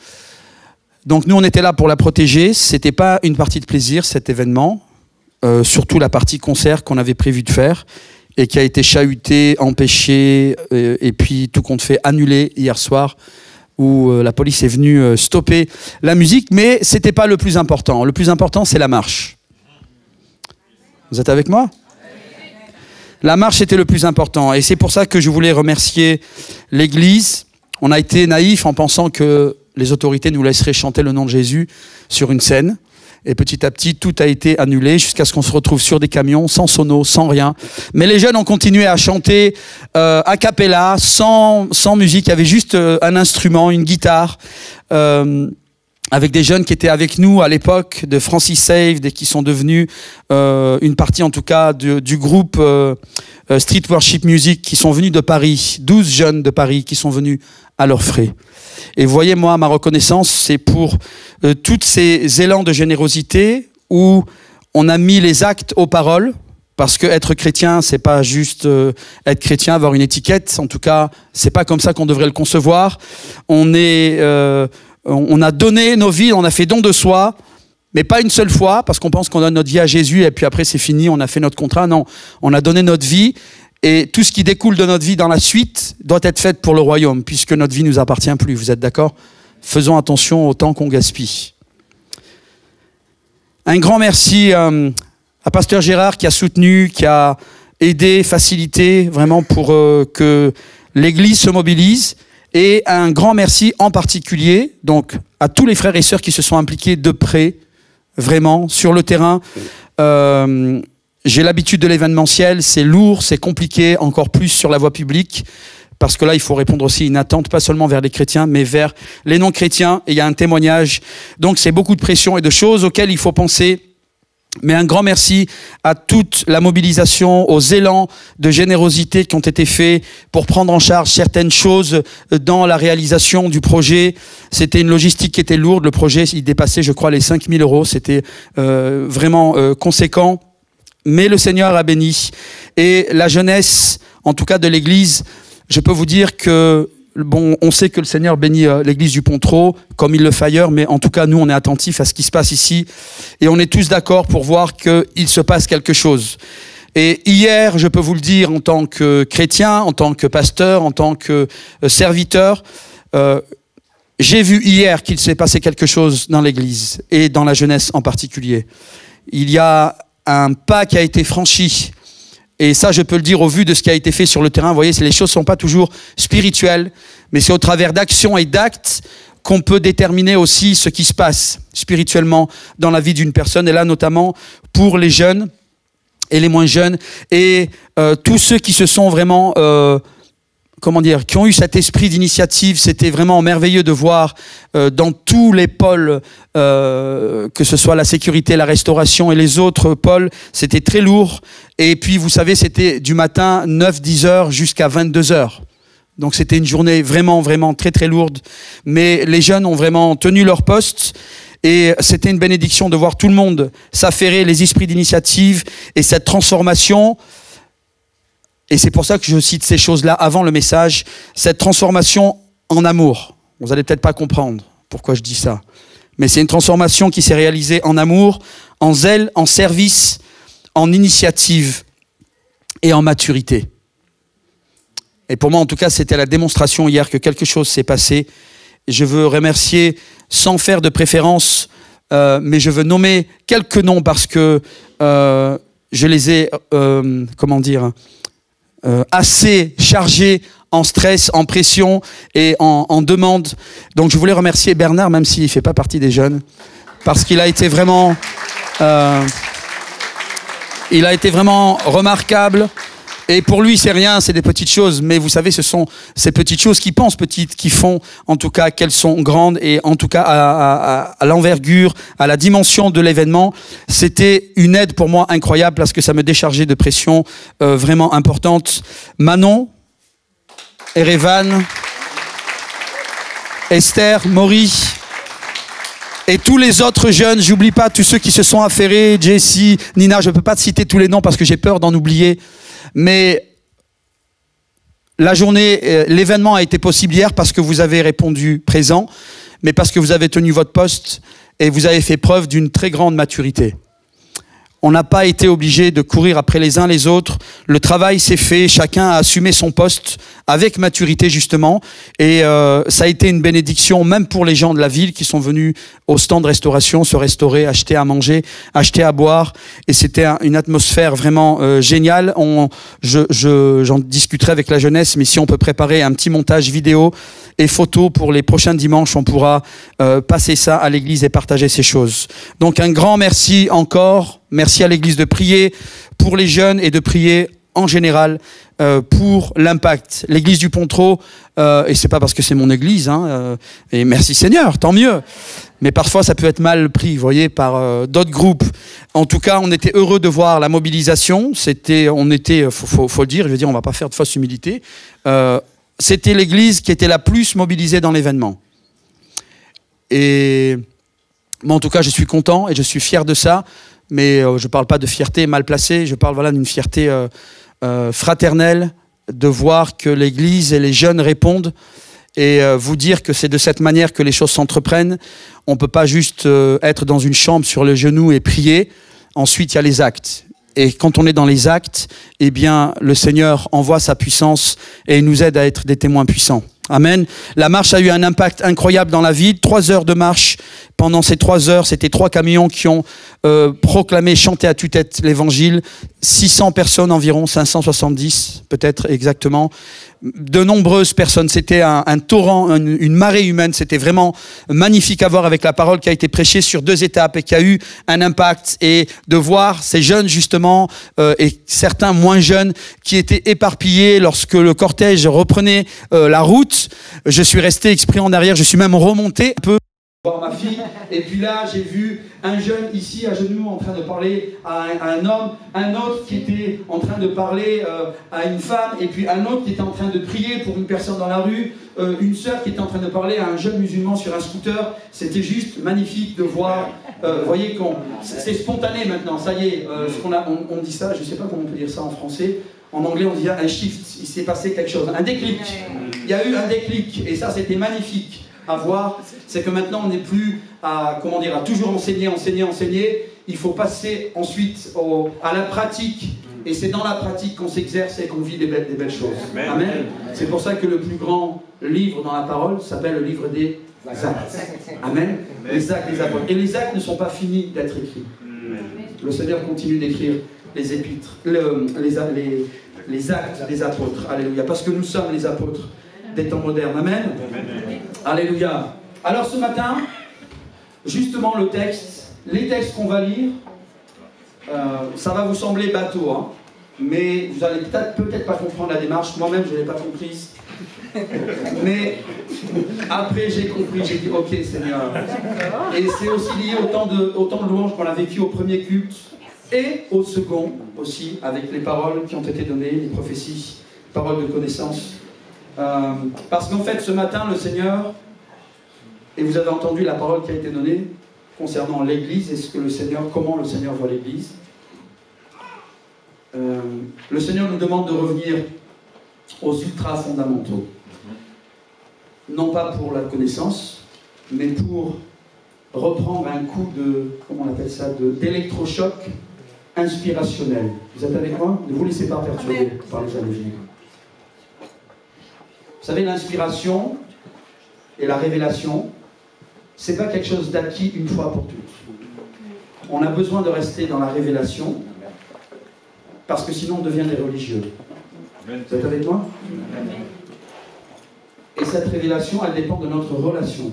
[SPEAKER 5] Donc, nous, on était là pour la protéger. Ce n'était pas une partie de plaisir, cet événement. Surtout la partie concert qu'on avait prévu de faire et qui a été chahutée, empêchée et puis, tout compte fait, annulée hier soir, où la police est venue stopper la musique, mais ce n'était pas le plus important. Le plus important, c'est la marche. Vous êtes avec moi? La marche était le plus important. Et c'est pour ça que je voulais remercier l'Église. On a été naïfs en pensant que les autorités nous laisseraient chanter le nom de Jésus sur une scène. Et petit à petit, tout a été annulé jusqu'à ce qu'on se retrouve sur des camions, sans sono, sans rien. Mais les jeunes ont continué à chanter a cappella, sans musique. Il y avait juste un instrument, une guitare. avec des jeunes qui étaient avec nous à l'époque de Francis Saved et qui sont devenus une partie en tout cas du groupe Street Worship Music, qui sont venus de Paris, 12 jeunes de Paris qui sont venus à leurs frais. Et vous voyez, moi, ma reconnaissance, c'est pour tous ces élans de générosité où on a mis les actes aux paroles, parce que être chrétien, c'est pas juste être chrétien, avoir une étiquette. En tout cas, c'est pas comme ça qu'on devrait le concevoir. On a donné nos vies, on a fait don de soi, mais pas une seule fois, parce qu'on pense qu'on donne notre vie à Jésus et puis après c'est fini, on a fait notre contrat. Non, on a donné notre vie et tout ce qui découle de notre vie dans la suite doit être fait pour le royaume, puisque notre vie ne nous appartient plus. Vous êtes d'accord? Faisons attention au temps qu'on gaspille. Un grand merci à Pasteur Gérard qui a soutenu, qui a aidé, facilité vraiment pour que l'Église se mobilise. Et un grand merci en particulier donc à tous les frères et sœurs qui se sont impliqués de près, vraiment, sur le terrain. J'ai l'habitude de l'événementiel, c'est lourd, c'est compliqué, encore plus sur la voie publique, parce que là, il faut répondre aussi à une attente, pas seulement vers les chrétiens, mais vers les non-chrétiens, et il y a un témoignage. Donc c'est beaucoup de pression et de choses auxquelles il faut penser. Mais un grand merci à toute la mobilisation, aux élans de générosité qui ont été faits pour prendre en charge certaines choses dans la réalisation du projet. C'était une logistique qui était lourde. Le projet, il dépassait, je crois, les 5 000 €. C'était vraiment conséquent. Mais le Seigneur a béni. Et la jeunesse, en tout cas de l'Église, je peux vous dire que bon, on sait que le Seigneur bénit l'église du Pontrot, comme il le fait ailleurs, mais en tout cas, nous, on est attentifs à ce qui se passe ici. Et on est tous d'accord pour voir qu'il se passe quelque chose. Et hier, je peux vous le dire, en tant que chrétien, en tant que pasteur, en tant que serviteur, j'ai vu hier qu'il s'est passé quelque chose dans l'église, et dans la jeunesse en particulier. Il y a un pas qui a été franchi. Et ça, je peux le dire au vu de ce qui a été fait sur le terrain. Vous voyez, les choses ne sont pas toujours spirituelles, mais c'est au travers d'actions et d'actes qu'on peut déterminer aussi ce qui se passe spirituellement dans la vie d'une personne. Et là, notamment pour les jeunes et les moins jeunes, et tous ceux qui se sont vraiment... qui ont eu cet esprit d'initiative. C'était vraiment merveilleux de voir dans tous les pôles, que ce soit la sécurité, la restauration et les autres pôles, c'était très lourd. Et puis, vous savez, c'était du matin 9-10 heures jusqu'à 22 heures. Donc, c'était une journée vraiment, vraiment très, très lourde. Mais les jeunes ont vraiment tenu leur poste. Et c'était une bénédiction de voir tout le monde s'affairer, les esprits d'initiative et cette transformation. Et c'est pour ça que je cite ces choses-là avant le message, cette transformation en amour. Vous n'allez peut-être pas comprendre pourquoi je dis ça. Mais c'est une transformation qui s'est réalisée en amour, en zèle, en service, en initiative et en maturité. Et pour moi, en tout cas, c'était la démonstration hier que quelque chose s'est passé. Et je veux remercier, sans faire de préférence, mais je veux nommer quelques noms parce que je les ai, assez chargé en stress, en pression et en demande. Donc je voulais remercier Bernard, même s'il ne fait pas partie des jeunes, parce qu'il a été vraiment, remarquable. Et pour lui, c'est rien, c'est des petites choses. Mais vous savez, ce sont ces petites choses qui pensent petites, qui font en tout cas qu'elles sont grandes. Et en tout cas, à l'envergure, à la dimension de l'événement, c'était une aide pour moi incroyable parce que ça me déchargeait de pression vraiment importante. Manon, Erevan, Esther, Maury et tous les autres jeunes, j'oublie pas tous ceux qui se sont affairés, Jessie, Nina, je ne peux pas te citer tous les noms parce que j'ai peur d'en oublier. Mais la journée, l'événement a été possible hier parce que vous avez répondu présent, mais parce que vous avez tenu votre poste et vous avez fait preuve d'une très grande maturité. On n'a pas été obligé de courir après les uns les autres. Le travail s'est fait, chacun a assumé son poste avec maturité justement. Et ça a été une bénédiction même pour les gens de la ville qui sont venus au stand de restauration, se restaurer, acheter à manger, acheter à boire. Et c'était une atmosphère vraiment géniale. J'en discuterai avec la jeunesse, mais si on peut préparer un petit montage vidéo et photo pour les prochains dimanches, on pourra passer ça à l'église et partager ces choses. Donc un grand merci encore. Merci à l'église de prier pour les jeunes et de prier en général pour l'impact. L'église du Pontrot, et c'est pas parce que c'est mon église, et merci Seigneur, tant mieux. mais parfois ça peut être mal pris, vous voyez, par d'autres groupes. En tout cas, on était heureux de voir la mobilisation. Faut le dire, je veux dire, on va pas faire de fausse humilité. C'était l'église qui était la plus mobilisée dans l'événement. Et moi, en tout cas, je suis content et je suis fier de ça. Mais je parle pas de fierté mal placée. Je parle d'une fierté fraternelle, de voir que l'église et les jeunes répondent. Et vous dire que c'est de cette manière que les choses s'entreprennent. On peut pas juste être dans une chambre sur le genou et prier. Ensuite, il y a les actes. Et quand on est dans les actes, eh bien, le Seigneur envoie sa puissance et il nous aide à être des témoins puissants. Amen. La marche a eu un impact incroyable dans la ville. 3 heures de marche. Pendant ces 3 heures, c'était 3 camions qui ont proclamé, chanté à tue-tête l'évangile. 600 personnes environ, 570 peut-être exactement. De nombreuses personnes. C'était un torrent, une marée humaine. C'était vraiment magnifique à voir avec la parole qui a été prêchée sur 2 étapes et qui a eu un impact. Et de voir ces jeunes justement et certains moins jeunes qui étaient éparpillés lorsque le cortège reprenait la route. Je suis resté exprès en arrière. Je suis même remonté un peu. Voir ma fille, et puis là j'ai vu un jeune ici à genoux en train de parler à un homme, un autre qui était en train de parler à une femme, et puis un autre qui était en train de prier pour une personne dans la rue, une sœur qui était en train de parler à un jeune musulman sur un scooter. C'était juste magnifique de voir, vous voyez, c'est spontané maintenant, ça y est, on dit ça, je ne sais pas comment on peut dire ça en français. En anglais, on dit un shift, il s'est passé quelque chose, un déclic. Il y a eu un déclic, et ça c'était magnifique à voir. C'est que maintenant on n'est plus à toujours enseigner. Il faut passer ensuite à la pratique, et c'est dans la pratique qu'on s'exerce et qu'on vit des belles choses. Amen. Amen. C'est pour ça que le plus grand livre dans la parole s'appelle le livre des actes. Amen. Les actes des apôtres. Et les actes ne sont pas finis d'être écrits. Le Seigneur continue d'écrire les épîtres, les actes des apôtres. Alléluia. Parce que nous sommes les apôtres des temps modernes. Amen. Alléluia. Alors ce matin, justement les textes qu'on va lire, ça va vous sembler bateau, hein, mais vous allez peut-être pas comprendre la démarche. Moi-même, je ne l'ai pas comprise. Mais après, j'ai compris, j'ai dit ok Seigneur. Et c'est aussi lié au temps de louange qu'on a vécu au premier culte et au second aussi, avec les paroles qui ont été données, les prophéties, paroles de connaissance. Parce qu'en fait, ce matin, le Seigneur, et vous avez entendu la parole qui a été donnée concernant l'Église et comment le Seigneur voit l'Église. Le Seigneur nous demande de revenir aux ultra fondamentaux. Non pas pour la connaissance, mais pour reprendre un coup d'électrochoc inspirationnel. Vous êtes avec moi? Ne vous laissez pas perturber par les jalousies. Vous savez, l'inspiration et la révélation, c'est pas quelque chose d'acquis une fois pour toutes. On a besoin de rester dans la révélation, parce que sinon on devient des religieux. Vous êtes avec moi? Et cette révélation, elle dépend de notre relation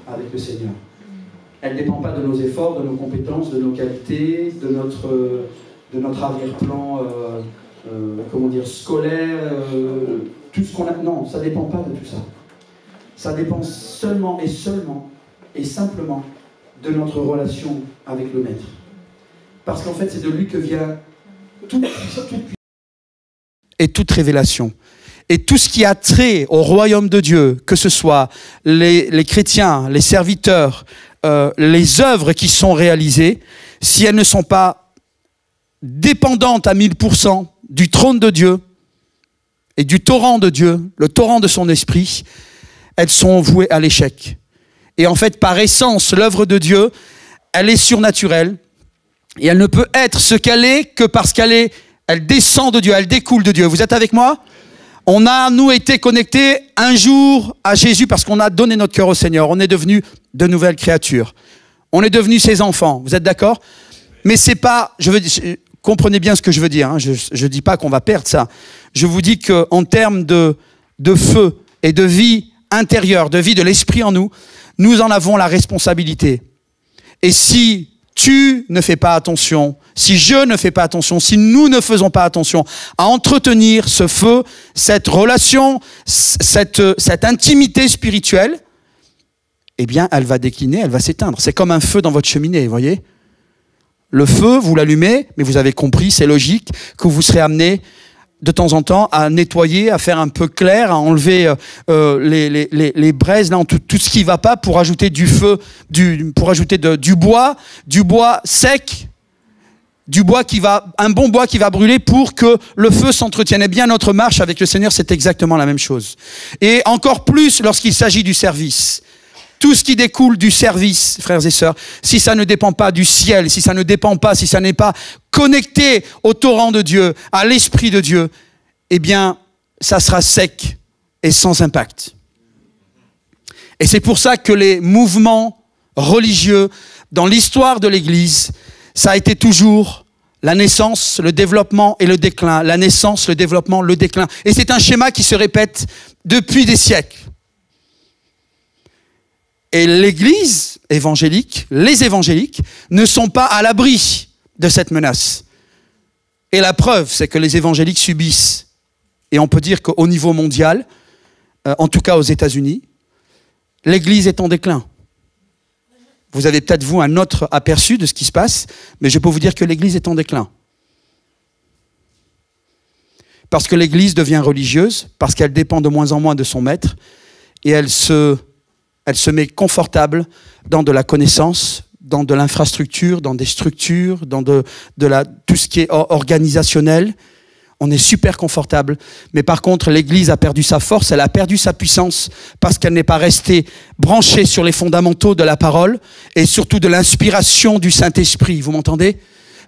[SPEAKER 5] avec le Seigneur. Elle ne dépend pas de nos efforts, de nos compétences, de nos qualités, de notre arrière-plan scolaire, tout ce qu'on a. Non, ça ne dépend pas de tout ça. Ça dépend seulement et simplement de notre relation avec le Maître. Parce qu'en fait, c'est de lui que vient toute et toute révélation. Et tout ce qui a trait au royaume de Dieu, que ce soit les chrétiens, les serviteurs, les œuvres qui sont réalisées, si elles ne sont pas dépendantes à 1000% du trône de Dieu et du torrent de Dieu, le torrent de son esprit, elles sont vouées à l'échec. Et en fait, par essence, l'œuvre de Dieu, elle est surnaturelle et elle ne peut être ce qu'elle est que parce elle descend de Dieu, elle découle de Dieu. Vous êtes avec moi ? On a, nous, été connectés un jour à Jésus parce qu'on a donné notre cœur au Seigneur. On est devenus de nouvelles créatures. On est devenus ses enfants. Vous êtes d'accord ? Mais c'est pas, comprenez bien ce que je veux dire. Hein. Je dis pas qu'on va perdre ça. Je vous dis qu'en termes de feu et de vie intérieure, de vie de l'esprit en nous, nous en avons la responsabilité. Et si tu ne fais pas attention, si je ne fais pas attention, si nous ne faisons pas attention à entretenir ce feu, cette relation, cette intimité spirituelle, eh bien, elle va décliner, elle va s'éteindre. C'est comme un feu dans votre cheminée, vous voyez? Le feu, vous l'allumez, mais vous avez compris, c'est logique que vous serez amené de temps en temps à nettoyer, à faire un peu clair, à enlever les braises, là, tout ce qui ne va pas pour ajouter du feu, pour ajouter du bois sec, un bon bois qui va brûler pour que le feu s'entretienne. Eh bien, notre marche avec le Seigneur, c'est exactement la même chose. Et encore plus lorsqu'il s'agit du service. Tout ce qui découle du service, frères et sœurs, si ça ne dépend pas du ciel, si ça n'est pas connecté au torrent de Dieu, à l'Esprit de Dieu, eh bien, ça sera sec et sans impact. Et c'est pour ça que les mouvements religieux, dans l'histoire de l'Église, ça a été toujours la naissance, le développement et le déclin. La naissance, le développement, le déclin. Et c'est un schéma qui se répète depuis des siècles. Et l'Église évangélique, les évangéliques, ne sont pas à l'abri de cette menace. Et la preuve, c'est que les évangéliques subissent, et on peut dire qu'au niveau mondial, en tout cas aux États-Unis, l'Église est en déclin. Vous avez peut-être, vous, un autre aperçu de ce qui se passe, mais je peux vous dire que l'Église est en déclin. Parce que l'Église devient religieuse, parce qu'elle dépend de moins en moins de son maître, et elle se met confortable dans de la connaissance, dans de l'infrastructure, dans des structures, dans tout ce qui est organisationnel. On est super confortable. Mais par contre, l'Église a perdu sa force, elle a perdu sa puissance parce qu'elle n'est pas restée branchée sur les fondamentaux de la parole et surtout de l'inspiration du Saint-Esprit. Vous m'entendez?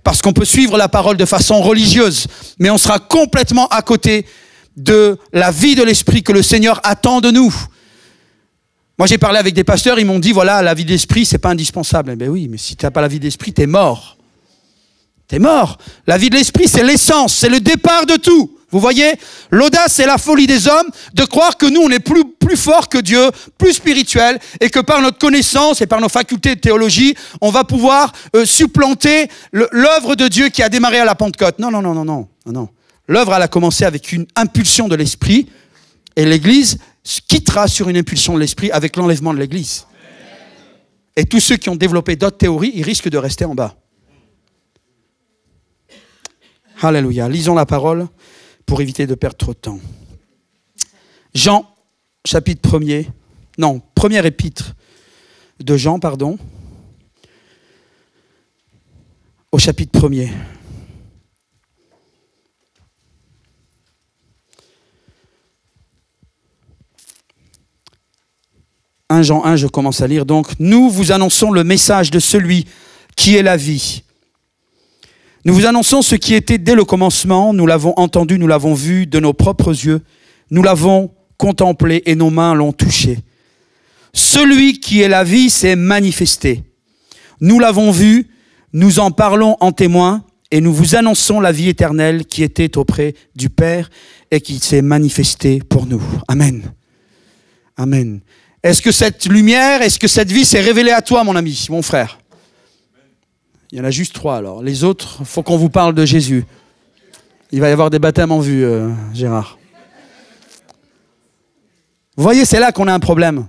[SPEAKER 5] Parce qu'on peut suivre la parole de façon religieuse, mais on sera complètement à côté de la vie de l'Esprit que le Seigneur attend de nous. Moi, j'ai parlé avec des pasteurs, ils m'ont dit, voilà, la vie d'esprit, c'est pas indispensable. Eh bien oui, mais si tu n'as pas la vie d'esprit, t'es mort. T'es mort. La vie de l'esprit, c'est l'essence, c'est le départ de tout. Vous voyez? L'audace et la folie des hommes de croire que nous, on est plus fort que Dieu, plus spirituel, et que par notre connaissance et par nos facultés de théologie, on va pouvoir supplanter l'œuvre de Dieu qui a démarré à la Pentecôte. Non. L'œuvre, elle a commencé avec une impulsion de l'esprit, et l'Église quittera sur une impulsion de l'esprit avec l'enlèvement de l'Église. Et tous ceux qui ont développé d'autres théories, ils risquent de rester en bas. Alléluia. Lisons la parole pour éviter de perdre trop de temps. Jean, chapitre 1er. Non, première épître de Jean, pardon. Au chapitre 1er. Jean 1, je commence à lire. Donc, nous vous annonçons le message de celui qui est la vie. Nous vous annonçons ce qui était dès le commencement. Nous l'avons entendu, nous l'avons vu de nos propres yeux. Nous l'avons contemplé et nos mains l'ont touché. Celui qui est la vie s'est manifesté. Nous l'avons vu, nous en parlons en témoin et nous vous annonçons la vie éternelle qui était auprès du Père et qui s'est manifestée pour nous. Amen. Amen. Est-ce que cette lumière, est-ce que cette vie s'est révélée à toi, mon ami, mon frère? Il y en a juste 3 alors. Les autres, il faut qu'on vous parle de Jésus. Il va y avoir des baptêmes en vue, Gérard. Vous voyez, c'est là qu'on a un problème.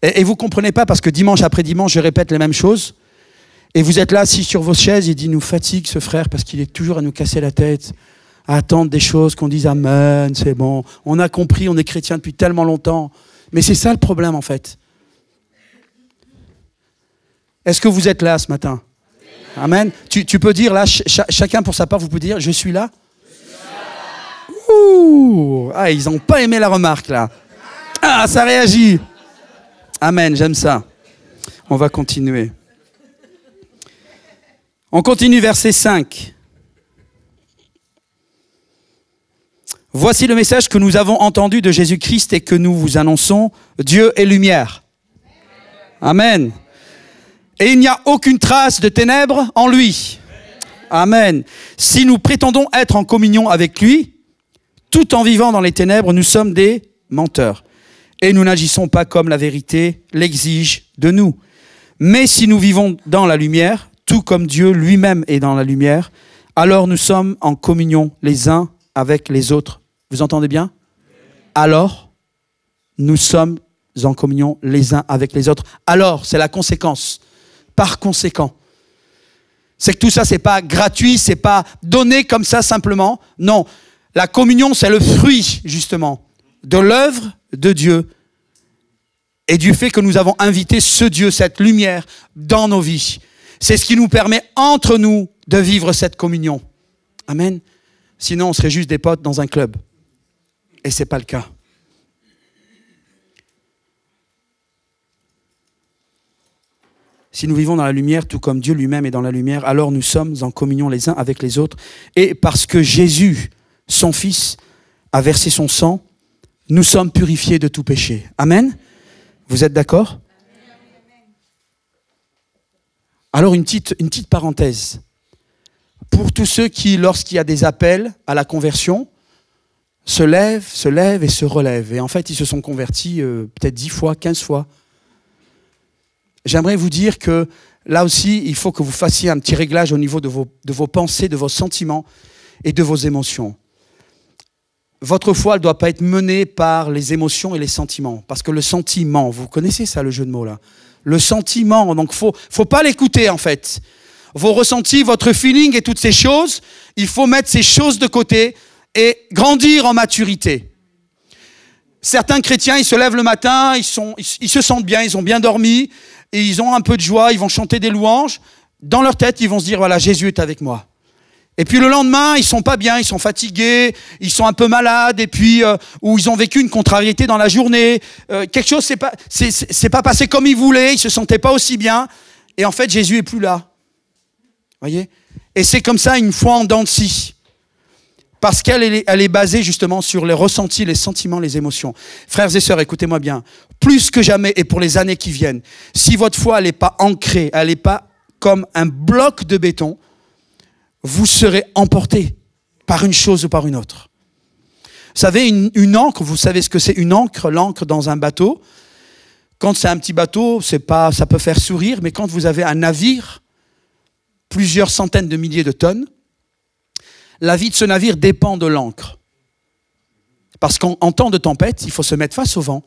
[SPEAKER 5] Et vous ne comprenez pas parce que dimanche après dimanche, je répète les mêmes choses. Et vous êtes là, assis sur vos chaises, il dit, nous fatigue ce frère parce qu'il est toujours à nous casser la tête, à attendre des choses, qu'on dise amen, c'est bon. On a compris, on est chrétien depuis tellement longtemps. Mais c'est ça le problème en fait. Est-ce que vous êtes là ce matin? Amen. Tu peux dire là, chacun pour sa part, vous pouvez dire, je suis là. Ouh, ah, ils n'ont pas aimé la remarque là. Ah, ça réagit. Amen, j'aime ça. On va continuer. On continue verset 5. Voici le message que nous avons entendu de Jésus-Christ et que nous vous annonçons. Dieu est lumière. Amen. Et il n'y a aucune trace de ténèbres en lui. Amen. Si nous prétendons être en communion avec lui, tout en vivant dans les ténèbres, nous sommes des menteurs. Et nous n'agissons pas comme la vérité l'exige de nous. Mais si nous vivons dans la lumière, tout comme Dieu lui-même est dans la lumière, alors nous sommes en communion les uns avec les autres. Vous entendez bien? Alors, nous sommes en communion les uns avec les autres. Alors, c'est la conséquence. Par conséquent. C'est que tout ça, c'est pas gratuit, c'est pas donné comme ça simplement. Non, la communion, c'est le fruit, justement, de l'œuvre de Dieu et du fait que nous avons invité ce Dieu, cette lumière, dans nos vies. C'est ce qui nous permet, entre nous, de vivre cette communion. Amen. Sinon, on serait juste des potes dans un club. Et ce n'est pas le cas. Si nous vivons dans la lumière, tout comme Dieu lui-même est dans la lumière, alors nous sommes en communion les uns avec les autres. Et parce que Jésus, son Fils, a versé son sang, nous sommes purifiés de tout péché. Amen. Vous êtes d'accord? Alors une petite parenthèse. Pour tous ceux qui, lorsqu'il y a des appels à la conversion, se lèvent et se relèvent. Et en fait, ils se sont convertis peut-être 10 fois, 15 fois. J'aimerais vous dire que là aussi, il faut que vous fassiez un petit réglage au niveau de vos pensées, de vos sentiments et de vos émotions. Votre foi ne doit pas être menée par les émotions et les sentiments. Parce que le sentiment, vous connaissez ça, le jeu de mots là. Le sentiment, donc faut pas l'écouter en fait. Vos ressentis, votre feeling et toutes ces choses, il faut mettre ces choses de côté et grandir en maturité. Certains chrétiens, ils se lèvent le matin, ils se sentent bien, ils ont bien dormi, et ils ont un peu de joie, ils vont chanter des louanges. Dans leur tête, ils vont se dire, voilà, Jésus est avec moi. Et puis le lendemain, ils sont pas bien, ils sont fatigués, ils sont un peu malades, et puis ou ils ont vécu une contrariété dans la journée, quelque chose c'est pas passé comme ils voulaient, ils se sentaient pas aussi bien, et en fait Jésus est plus là. Voyez? Et c'est comme ça une foi en dents de scie. Parce qu'elle est basée justement sur les ressentis, les sentiments, les émotions. Frères et sœurs, écoutez-moi bien. Plus que jamais, et pour les années qui viennent, si votre foi elle n'est pas ancrée, elle n'est pas comme un bloc de béton, vous serez emporté par une chose ou par une autre. Vous savez, une ancre, vous savez ce que c'est une ancre? L'ancre dans un bateau. Quand c'est un petit bateau, ça peut faire sourire, mais quand vous avez un navire, plusieurs centaines de milliers de tonnes, la vie de ce navire dépend de l'ancre. Parce qu'en temps de tempête, il faut se mettre face au vent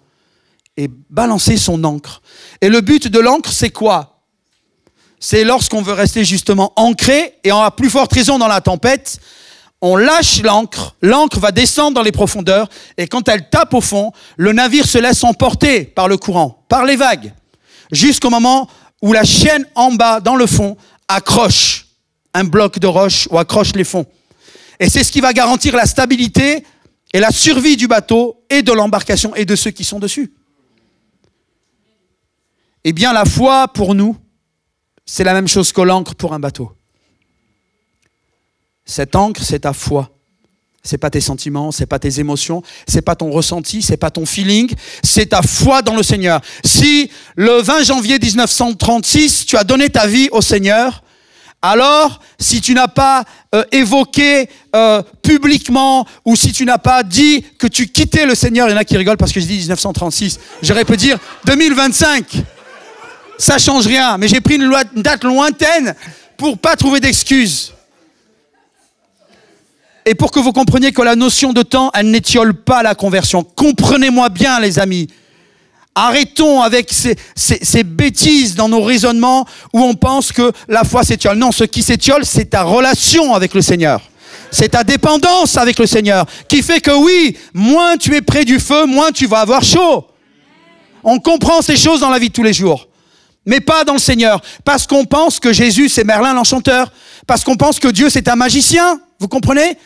[SPEAKER 5] et balancer son ancre. Et le but de l'ancre, c'est quoi? C'est lorsqu'on veut rester justement ancré, et à plus forte raison dans la tempête, on lâche l'ancre, l'ancre va descendre dans les profondeurs, et quand elle tape au fond, le navire se laisse emporter par le courant, par les vagues, jusqu'au moment où la chaîne en bas, dans le fond, accroche un bloc de roche ou accroche les fonds. Et c'est ce qui va garantir la stabilité et la survie du bateau et de l'embarcation et de ceux qui sont dessus. Eh bien, la foi, pour nous, c'est la même chose que l'ancre pour un bateau. Cette ancre, c'est ta foi. C'est pas tes sentiments, c'est pas tes émotions, c'est pas ton ressenti, c'est pas ton feeling, c'est ta foi dans le Seigneur. Si le 20 janvier 1936, tu as donné ta vie au Seigneur, alors, si tu n'as pas évoqué publiquement, ou si tu n'as pas dit que tu quittais le Seigneur, il y en a qui rigolent parce que je dis 1936, j'aurais pu dire 2025. Ça change rien, mais j'ai pris une date lointaine pour pas trouver d'excuses. Et pour que vous compreniez que la notion de temps, elle n'étiole pas la conversion. Comprenez-moi bien, les amis. Arrêtons avec ces bêtises dans nos raisonnements où on pense que la foi s'étiole. Non, ce qui s'étiole, c'est ta relation avec le Seigneur. C'est ta dépendance avec le Seigneur qui fait que oui, moins tu es près du feu, moins tu vas avoir chaud. On comprend ces choses dans la vie de tous les jours. Mais pas dans le Seigneur. Parce qu'on pense que Jésus, c'est Merlin l'enchanteur. Parce qu'on pense que Dieu, c'est un magicien. Vous comprenez?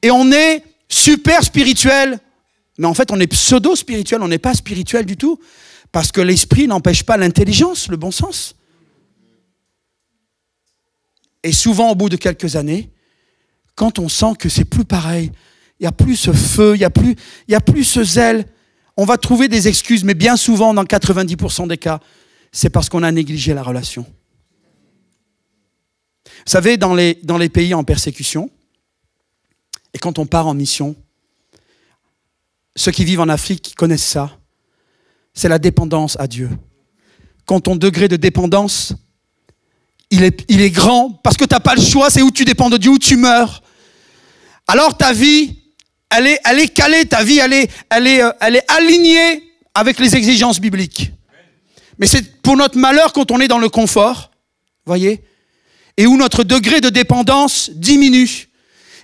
[SPEAKER 5] Et on est super spirituel. Mais en fait, on est pseudo-spirituel, on n'est pas spirituel du tout. Parce que l'esprit n'empêche pas l'intelligence, le bon sens. Et souvent, au bout de quelques années, quand on sent que c'est plus pareil, il n'y a plus ce feu, il n'y a plus ce zèle, on va trouver des excuses, mais bien souvent, dans 90% des cas, c'est parce qu'on a négligé la relation. Vous savez, dans les pays en persécution, et quand on part en mission, ceux qui vivent en Afrique connaissent ça. C'est la dépendance à Dieu. Quand ton degré de dépendance, il est grand, parce que tu n'as pas le choix, c'est où tu dépends de Dieu, où tu meurs. Alors ta vie, elle est calée, ta vie, elle est alignée avec les exigences bibliques. Mais c'est pour notre malheur quand on est dans le confort, voyez, et où notre degré de dépendance diminue.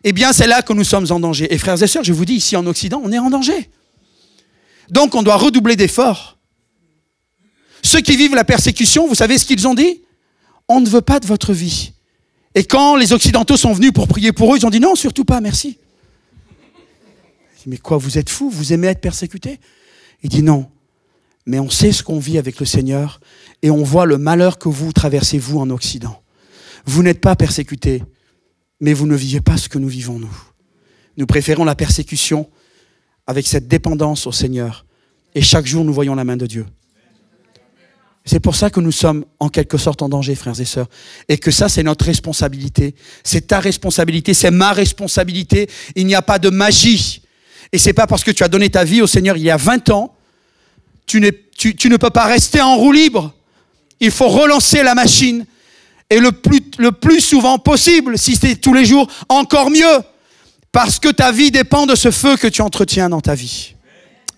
[SPEAKER 5] Eh bien, c'est là que nous sommes en danger. Et frères et sœurs, je vous dis, ici en Occident, on est en danger. Donc, on doit redoubler d'efforts. Ceux qui vivent la persécution, vous savez ce qu'ils ont dit? On ne veut pas de votre vie. Et quand les Occidentaux sont venus pour prier pour eux, ils ont dit non, surtout pas, merci. Mais quoi, vous êtes fous? Vous aimez être persécutés? Il dit non, mais on sait ce qu'on vit avec le Seigneur et on voit le malheur que vous traversez, vous, en Occident. Vous n'êtes pas persécutés, mais vous ne vivez pas ce que nous vivons, nous. Nous préférons la persécution avec cette dépendance au Seigneur. Et chaque jour, nous voyons la main de Dieu. C'est pour ça que nous sommes en quelque sorte en danger, frères et sœurs. Et que ça, c'est notre responsabilité. C'est ta responsabilité, c'est ma responsabilité. Il n'y a pas de magie. Et c'est pas parce que tu as donné ta vie au Seigneur il y a 20 ans, tu ne peux pas rester en roue libre. Il faut relancer la machine. Et le plus souvent possible, si c'est tous les jours, encore mieux. Parce que ta vie dépend de ce feu que tu entretiens dans ta vie.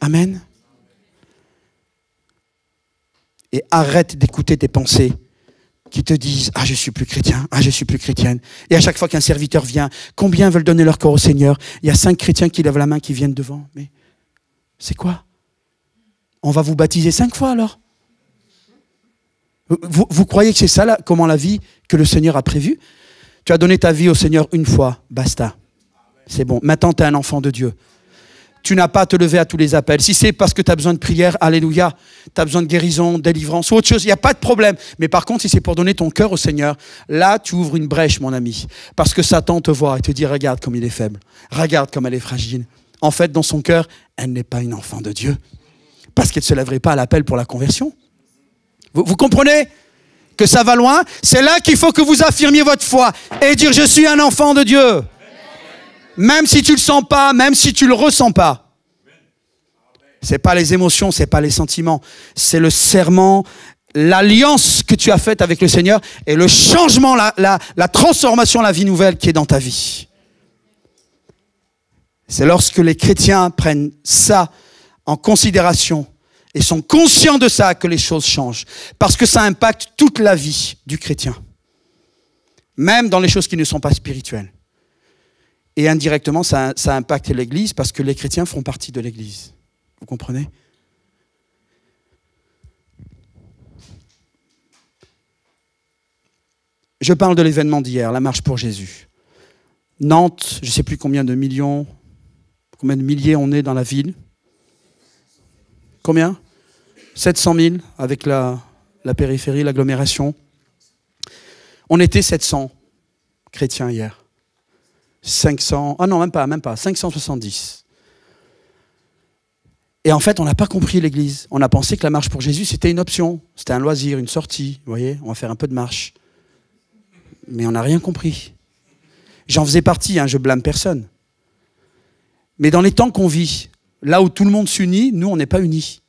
[SPEAKER 5] Amen. Et arrête d'écouter tes pensées qui te disent « Ah, je suis plus chrétien, ah, je suis plus chrétienne ». Et à chaque fois qu'un serviteur vient, combien veulent donner leur corps au Seigneur? Il y a 5 chrétiens qui lèvent la main, qui viennent devant. Mais c'est quoi? On va vous baptiser 5 fois alors? Vous croyez que c'est ça, là, comment la vie que le Seigneur a prévue? Tu as donné ta vie au Seigneur une fois, basta. C'est bon, maintenant tu es un enfant de Dieu. Tu n'as pas à te lever à tous les appels. Si c'est parce que tu as besoin de prière, alléluia, tu as besoin de guérison, délivrance ou autre chose, il n'y a pas de problème. Mais par contre, si c'est pour donner ton cœur au Seigneur, là, tu ouvres une brèche, mon ami. Parce que Satan te voit et te dit, regarde comme il est faible. Regarde comme elle est fragile. En fait, dans son cœur, elle n'est pas une enfant de Dieu. Parce qu'elle ne se lèverait pas à l'appel pour la conversion. Vous comprenez que ça va loin? C'est là qu'il faut que vous affirmiez votre foi et dire, je suis un enfant de Dieu. Même si tu le sens pas, même si tu le ressens pas. C'est pas les émotions, c'est pas les sentiments. C'est le serment, l'alliance que tu as faite avec le Seigneur et le changement, la transformation, la vie nouvelle qui est dans ta vie. C'est lorsque les chrétiens prennent ça en considération et sont conscients de ça que les choses changent. Parce que ça impacte toute la vie du chrétien. Même dans les choses qui ne sont pas spirituelles. Et indirectement, ça impacte l'Église parce que les chrétiens font partie de l'Église. Vous comprenez? Je parle de l'événement d'hier, la marche pour Jésus. Nantes, je ne sais plus combien de millions, combien de milliers on est dans la ville. Combien? 700 000 avec la périphérie, l'agglomération. On était 700 chrétiens hier. 500, ah non, même pas, 570. Et en fait, on n'a pas compris l'Église. On a pensé que la marche pour Jésus, c'était une option. C'était un loisir, une sortie. Vous voyez, on va faire un peu de marche. Mais on n'a rien compris. J'en faisais partie, hein, je blâme personne. Mais dans les temps qu'on vit, là où tout le monde s'unit, nous, on n'est pas unis.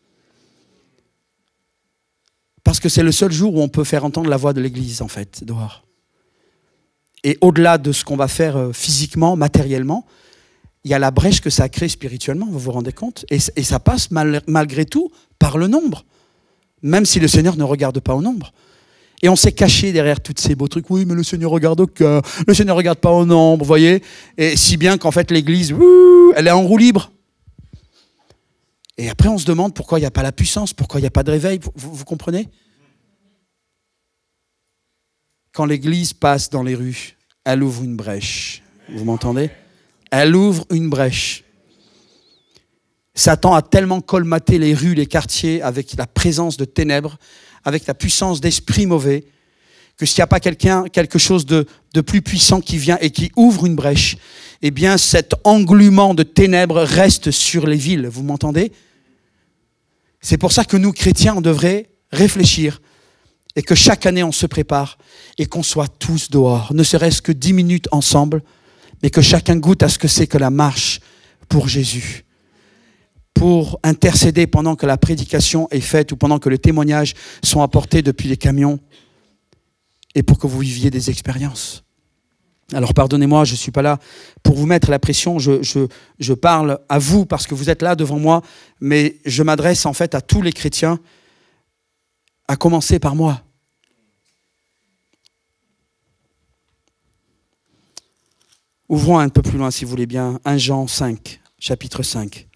[SPEAKER 5] Parce que c'est le seul jour où on peut faire entendre la voix de l'Église, en fait, dehors. Et au-delà de ce qu'on va faire physiquement, matériellement, il y a la brèche que ça crée spirituellement, vous vous rendez compte? Et ça passe malgré tout par le nombre. Même si le Seigneur ne regarde pas au nombre. Et on s'est caché derrière tous ces beaux trucs. Oui, mais le Seigneur regarde au cœur. Le Seigneur ne regarde pas au nombre, vous voyez? Et si bien qu'en fait, l'Église, elle est en roue libre. Et après, on se demande pourquoi il n'y a pas la puissance, pourquoi il n'y a pas de réveil. Vous comprenez? Quand l'Église passe dans les rues, elle ouvre une brèche. Vous m'entendez? Elle ouvre une brèche. Satan a tellement colmaté les rues, les quartiers avec la présence de ténèbres, avec la puissance d'esprits mauvais, que s'il n'y a pas quelque chose de plus puissant qui vient et qui ouvre une brèche, eh bien cet englument de ténèbres reste sur les villes. Vous m'entendez? C'est pour ça que nous, chrétiens, on devrait réfléchir et que chaque année, on se prépare et qu'on soit tous dehors, ne serait-ce que 10 minutes ensemble, mais que chacun goûte à ce que c'est que la marche pour Jésus. Pour intercéder pendant que la prédication est faite ou pendant que les témoignages sont apportés depuis les camions et pour que vous viviez des expériences. Alors pardonnez-moi, je ne suis pas là pour vous mettre la pression, je parle à vous parce que vous êtes là devant moi, mais je m'adresse en fait à tous les chrétiens, à commencer par moi. Ouvrons un peu plus loin si vous voulez bien, 1 Jean 5, chapitre 5.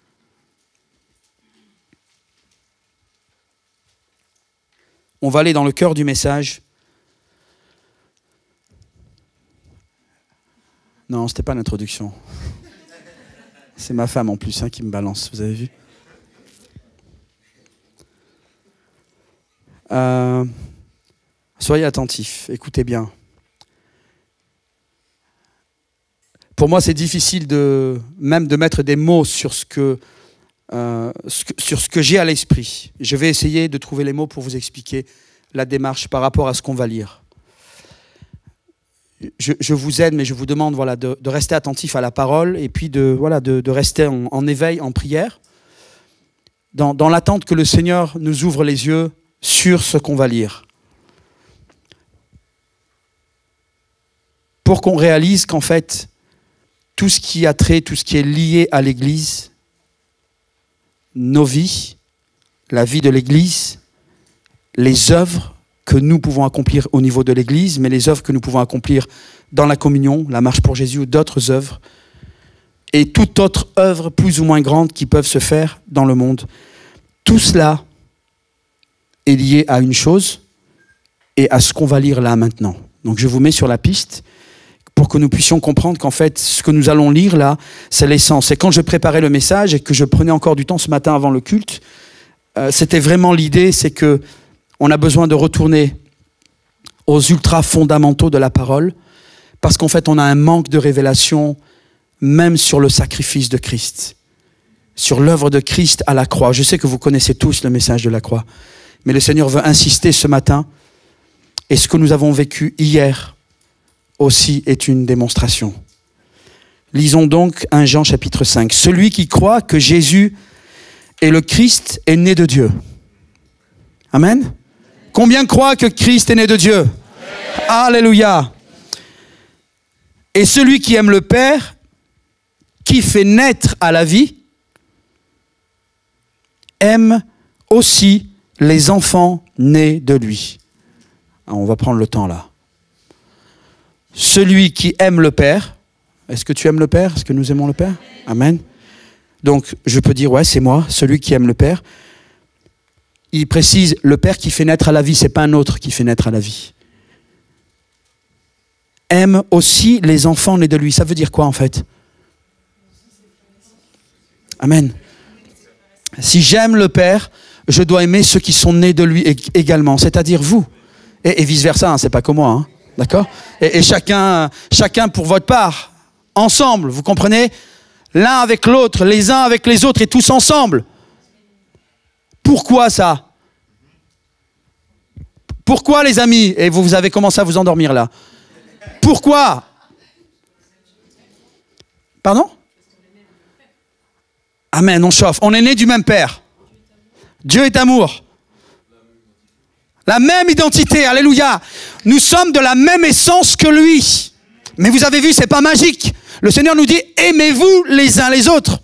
[SPEAKER 5] On va aller dans le cœur du message. Non, ce n'était pas l'introduction. C'est ma femme en plus qui me balance, vous avez vu? Soyez attentifs, écoutez bien. Pour moi, c'est difficile même de mettre des mots sur ce que j'ai à l'esprit. Je vais essayer de trouver les mots pour vous expliquer la démarche par rapport à ce qu'on va lire. Je vous aide, mais je vous demande de rester attentif à la parole et puis de rester en éveil, en prière, dans l'attente que le Seigneur nous ouvre les yeux sur ce qu'on va lire. Pour qu'on réalise qu'en fait, tout ce qui a trait, tout ce qui est lié à l'Église, nos vies, la vie de l'Église, les œuvres que nous pouvons accomplir au niveau de l'Église, mais les œuvres que nous pouvons accomplir dans la communion, la marche pour Jésus ou d'autres œuvres, et toute autre œuvre plus ou moins grande qui peuvent se faire dans le monde. Tout cela est lié à une chose et à ce qu'on va lire là maintenant. Donc je vous mets sur la piste pour que nous puissions comprendre qu'en fait, ce que nous allons lire là, c'est l'essence. Et quand je préparais le message et que je prenais encore du temps ce matin avant le culte, c'était vraiment l'idée, c'est que on a besoin de retourner aux ultra fondamentaux de la parole, parce qu'en fait, on a un manque de révélation, même sur le sacrifice de Christ, sur l'œuvre de Christ à la croix. Je sais que vous connaissez tous le message de la croix, mais le Seigneur veut insister ce matin, et ce que nous avons vécu hier aussi est une démonstration. Lisons donc 1 Jean chapitre 5. Celui qui croit que Jésus est le Christ est né de Dieu. Amen. Combien croient que Christ est né de Dieu? Alléluia. Et celui qui aime le Père, qui fait naître à la vie, aime aussi les enfants nés de lui. Alors, on va prendre le temps là. Celui qui aime le Père, est-ce que tu aimes le Père? Est-ce que nous aimons le Père? Amen. Donc je peux dire, ouais, c'est moi, celui qui aime le Père. Il précise, le Père qui fait naître à la vie, ce n'est pas un autre qui fait naître à la vie. Aime aussi les enfants nés de lui. Ça veut dire quoi en fait? Amen. Si j'aime le Père, je dois aimer ceux qui sont nés de lui également, c'est-à-dire vous. Et vice-versa, hein, c'est pas que moi, hein, d'accord? Et chacun pour votre part, ensemble, vous comprenez? L'un avec l'autre, les uns avec les autres et tous ensemble. Pourquoi ça? Pourquoi les amis? Et vous avez commencé à vous endormir là. Pourquoi? Pardon? Amen, on chauffe. On est né du même Père. Dieu est amour. La même identité, alléluia. Nous sommes de la même essence que lui. Mais vous avez vu, c'est pas magique. Le Seigneur nous dit, aimez-vous les uns les autres.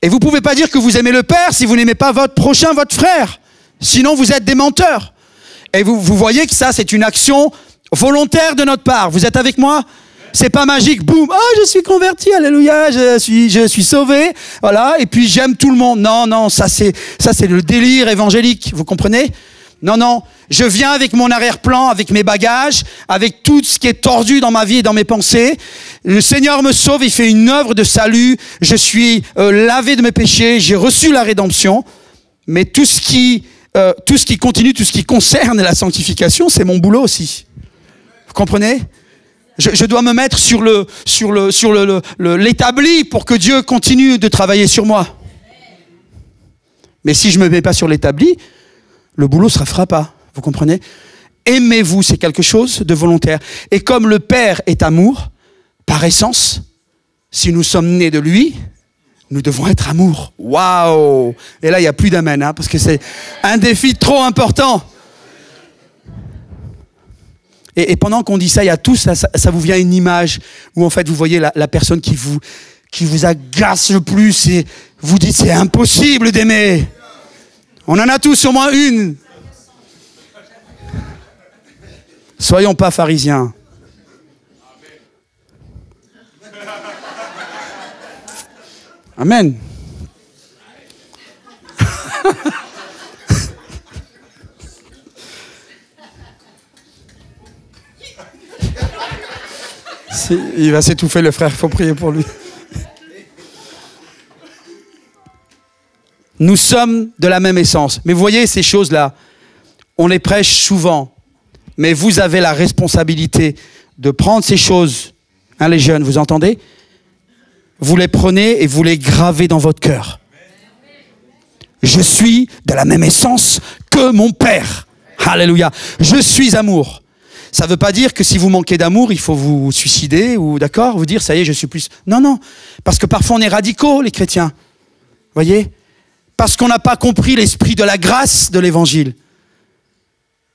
[SPEAKER 5] Et vous ne pouvez pas dire que vous aimez le Père si vous n'aimez pas votre prochain, votre frère. Sinon, vous êtes des menteurs. Et vous voyez que ça, c'est une action volontaire de notre part. Vous êtes avec moi? C'est pas magique, boum, oh, je suis converti, alléluia, je suis sauvé, voilà, et puis j'aime tout le monde. Non, non, ça c'est le délire évangélique, vous comprenez? Non, non, je viens avec mon arrière-plan, avec mes bagages, avec tout ce qui est tordu dans ma vie et dans mes pensées. Le Seigneur me sauve, il fait une œuvre de salut, je suis lavé de mes péchés, j'ai reçu la rédemption, mais tout ce qui continue, tout ce qui concerne la sanctification, c'est mon boulot aussi. Vous comprenez? Je dois me mettre sur l'établi pour que Dieu continue de travailler sur moi. Mais si je ne me mets pas sur l'établi, le boulot ne se fera pas. Vous comprenez? Aimez-vous, c'est quelque chose de volontaire. Et comme le Père est amour, par essence, si nous sommes nés de lui, nous devons être amour. Waouh! Et là, il n'y a plus d'amen, hein, parce que c'est un défi trop important. Et pendant qu'on dit ça, il y a tout ça vous vient une image où en fait vous voyez la personne qui vous agace le plus et vous dites c'est impossible d'aimer. On en a tous au moins une. Soyons pas pharisiens. Amen. Il va s'étouffer le frère, il faut prier pour lui. Nous sommes de la même essence. Mais vous voyez ces choses-là, on les prêche souvent. Mais vous avez la responsabilité de prendre ces choses, hein, les jeunes, vous entendez? Vous les prenez et vous les gravez dans votre cœur. Je suis de la même essence que mon Père. Alléluia. Je suis amour. Ça ne veut pas dire que si vous manquez d'amour, il faut vous suicider ou d'accord, vous dire ça y est, je suis plus. Non, non. Parce que parfois on est radicaux, les chrétiens. Voyez? Parce qu'on n'a pas compris l'esprit de la grâce de l'évangile.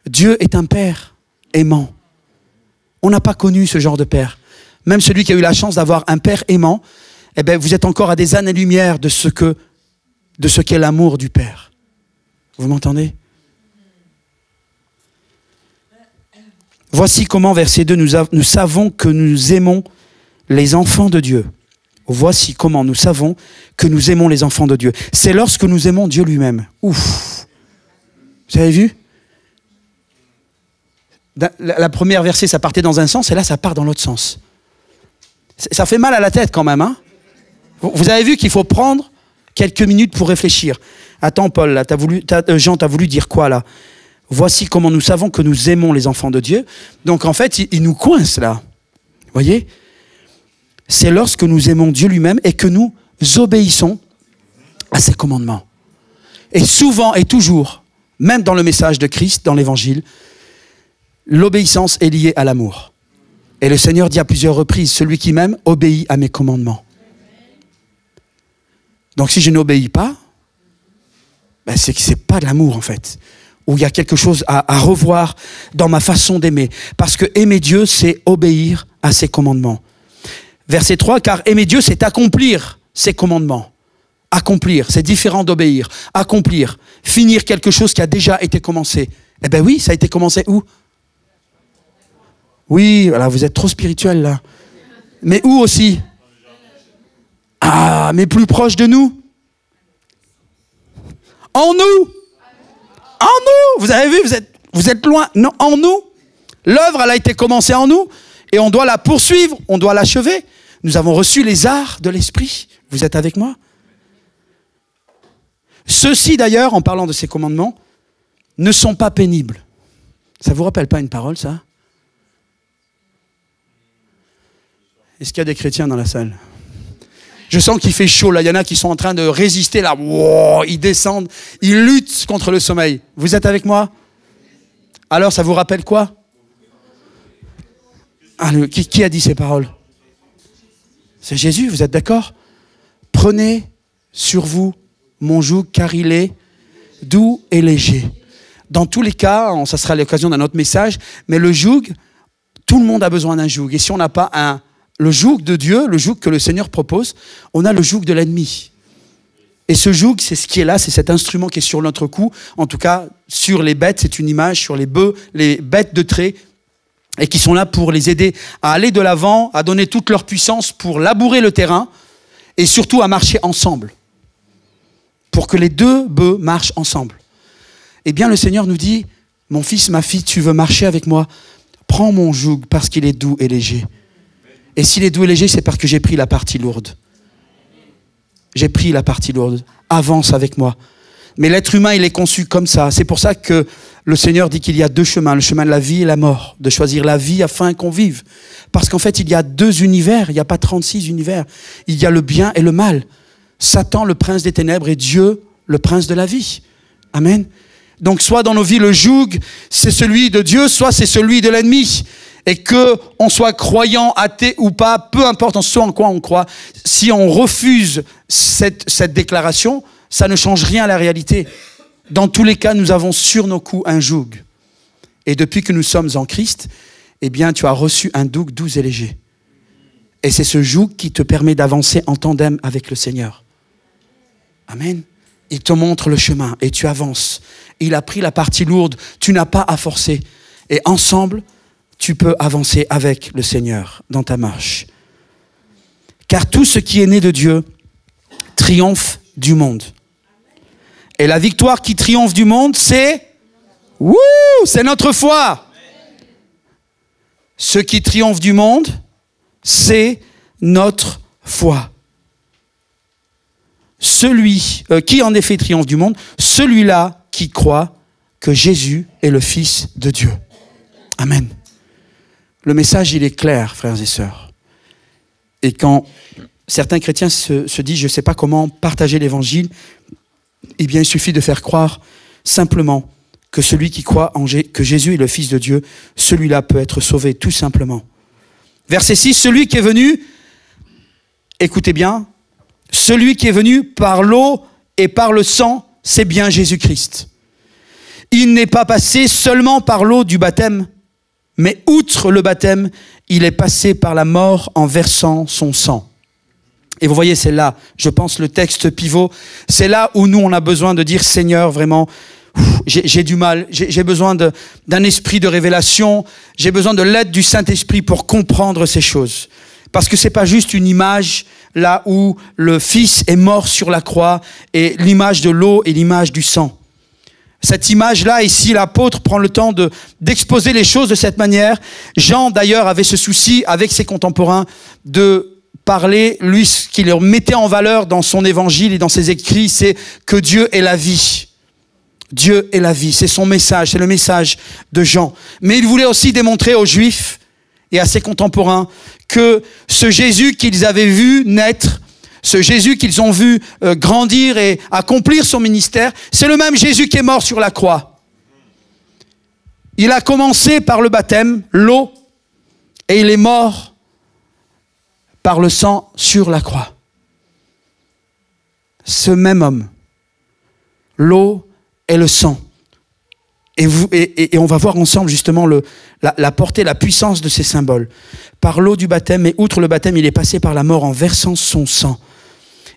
[SPEAKER 5] Dieu est un Père aimant. On n'a pas connu ce genre de Père. Même celui qui a eu la chance d'avoir un Père aimant, eh ben, vous êtes encore à des années-lumière de ce qu'est l'amour du Père. Vous m'entendez? Voici comment, verset 2, nous savons que nous aimons les enfants de Dieu. Voici comment nous savons que nous aimons les enfants de Dieu. C'est lorsque nous aimons Dieu lui-même. Ouf! Vous avez vu? La première verset, ça partait dans un sens, et là, ça part dans l'autre sens. Ça fait mal à la tête quand même, hein? Vous avez vu qu'il faut prendre quelques minutes pour réfléchir. Attends, Paul, là, Jean, t'as voulu dire quoi, là? Voici comment nous savons que nous aimons les enfants de Dieu. Donc, en fait, il nous coince, là. Vous voyez? C'est lorsque nous aimons Dieu lui-même et que nous obéissons à ses commandements. Et souvent et toujours, même dans le message de Christ, dans l'évangile, l'obéissance est liée à l'amour. Et le Seigneur dit à plusieurs reprises, celui qui m'aime obéit à mes commandements. Donc si je n'obéis pas, ben c'est que ce n'est pas de l'amour en fait. Où il y a quelque chose à revoir dans ma façon d'aimer. Parce que aimer Dieu, c'est obéir à ses commandements. Verset 3, car aimer Dieu, c'est accomplir ses commandements. Accomplir, c'est différent d'obéir. Accomplir, finir quelque chose qui a déjà été commencé. Eh bien oui, ça a été commencé où? Oui, voilà, vous êtes trop spirituel là. Mais où aussi? Ah, mais plus proche de nous. En nous. En nous. Vous avez vu, vous êtes loin. Non, en nous. L'œuvre, elle a été commencée en nous. Et on doit la poursuivre, on doit l'achever. Nous avons reçu les arts de l'esprit. Vous êtes avec moi? Ceux-ci d'ailleurs, en parlant de ces commandements, ne sont pas pénibles. Ça vous rappelle pas une parole, ça? Est-ce qu'il y a des chrétiens dans la salle? Je sens qu'il fait chaud, là. Il y en a qui sont en train de résister, là. Wow, ils descendent, ils luttent contre le sommeil. Vous êtes avec moi? Alors, ça vous rappelle quoi? Ah, qui a dit ces paroles? C'est Jésus, vous êtes d'accord? Prenez sur vous mon joug, car il est doux et léger. Dans tous les cas, ça sera l'occasion d'un autre message, mais le joug, tout le monde a besoin d'un joug. Et si on n'a pas le joug de Dieu, le joug que le Seigneur propose, on a le joug de l'ennemi. Et ce joug, c'est ce qui est là, c'est cet instrument qui est sur notre cou. En tout cas, sur les bêtes, c'est une image sur les bœufs, les bêtes de trait, et qui sont là pour les aider à aller de l'avant, à donner toute leur puissance pour labourer le terrain, et surtout à marcher ensemble. Pour que les deux bœufs marchent ensemble. Eh bien, le Seigneur nous dit, mon fils, ma fille, tu veux marcher avec moi? Prends mon joug parce qu'il est doux et léger. Et s'il est doux et léger, c'est parce que j'ai pris la partie lourde. J'ai pris la partie lourde. Avance avec moi. Mais l'être humain, il est conçu comme ça. C'est pour ça que le Seigneur dit qu'il y a deux chemins, le chemin de la vie et la mort. De choisir la vie afin qu'on vive. Parce qu'en fait, il y a deux univers. Il n'y a pas 36 univers. Il y a le bien et le mal. Satan, le prince des ténèbres, et Dieu, le prince de la vie. Amen. Donc, soit dans nos vies, le joug, c'est celui de Dieu, soit c'est celui de l'ennemi. Et que on soit croyant, athée ou pas, peu importe en ce en quoi on croit, si on refuse cette déclaration, ça ne change rien à la réalité. Dans tous les cas, nous avons sur nos coups un joug. Et depuis que nous sommes en Christ, eh bien, tu as reçu un joug doux et léger. Et c'est ce joug qui te permet d'avancer en tandem avec le Seigneur. Amen. Il te montre le chemin et tu avances. Il a pris la partie lourde, tu n'as pas à forcer. Et ensemble, tu peux avancer avec le Seigneur dans ta marche. Car tout ce qui est né de Dieu triomphe du monde. Et la victoire qui triomphe du monde, c'est notre foi. Ce qui triomphe du monde, c'est notre foi. Celui qui en effet triomphe du monde, celui-là qui croit que Jésus est le Fils de Dieu. Amen. Le message, il est clair, frères et sœurs. Et quand certains chrétiens se disent, je ne sais pas comment partager l'évangile, eh bien, il suffit de faire croire simplement que celui qui croit que Jésus est le Fils de Dieu, celui-là peut être sauvé, tout simplement. Verset 6, celui qui est venu, écoutez bien, celui qui est venu par l'eau et par le sang, c'est bien Jésus-Christ. Il n'est pas passé seulement par l'eau du baptême, mais outre le baptême, il est passé par la mort en versant son sang. Et vous voyez, c'est là, je pense, le texte pivot. C'est là où nous, on a besoin de dire, Seigneur, vraiment, j'ai du mal, j'ai besoin d'un esprit de révélation, j'ai besoin de l'aide du Saint-Esprit pour comprendre ces choses. Parce que c'est pas juste une image là où le Fils est mort sur la croix et l'image de l'eau et l'image du sang. Cette image-là, ici, l'apôtre prend le temps d'exposer les choses de cette manière. Jean, d'ailleurs, avait ce souci avec ses contemporains de parler, lui, ce qu'il leur mettait en valeur dans son évangile et dans ses écrits, c'est que Dieu est la vie. Dieu est la vie, c'est son message, c'est le message de Jean. Mais il voulait aussi démontrer aux Juifs et à ses contemporains que ce Jésus qu'ils avaient vu naître, ce Jésus qu'ils ont vu grandir et accomplir son ministère, c'est le même Jésus qui est mort sur la croix. Il a commencé par le baptême, l'eau, et il est mort par le sang sur la croix. Ce même homme, l'eau et le sang. Et on va voir ensemble justement la portée, la puissance de ces symboles. Par l'eau du baptême, et outre le baptême, il est passé par la mort en versant son sang.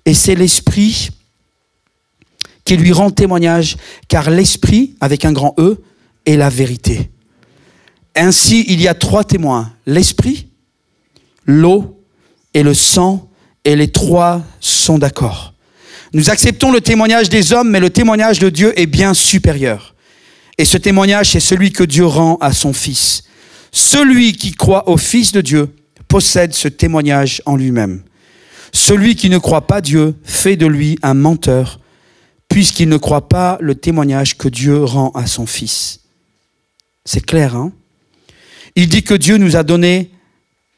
[SPEAKER 5] Et c'est l'Esprit qui lui rend témoignage, car l'Esprit, avec un grand E, est la vérité. Ainsi, il y a 3 témoins, l'Esprit, l'eau et le sang, et les 3 sont d'accord. Nous acceptons le témoignage des hommes, mais le témoignage de Dieu est bien supérieur. Et ce témoignage, c'est celui que Dieu rend à son Fils. Celui qui croit au Fils de Dieu possède ce témoignage en lui-même. Celui qui ne croit pas Dieu fait de lui un menteur, puisqu'il ne croit pas le témoignage que Dieu rend à son Fils. C'est clair, hein? Il dit que Dieu nous a donné,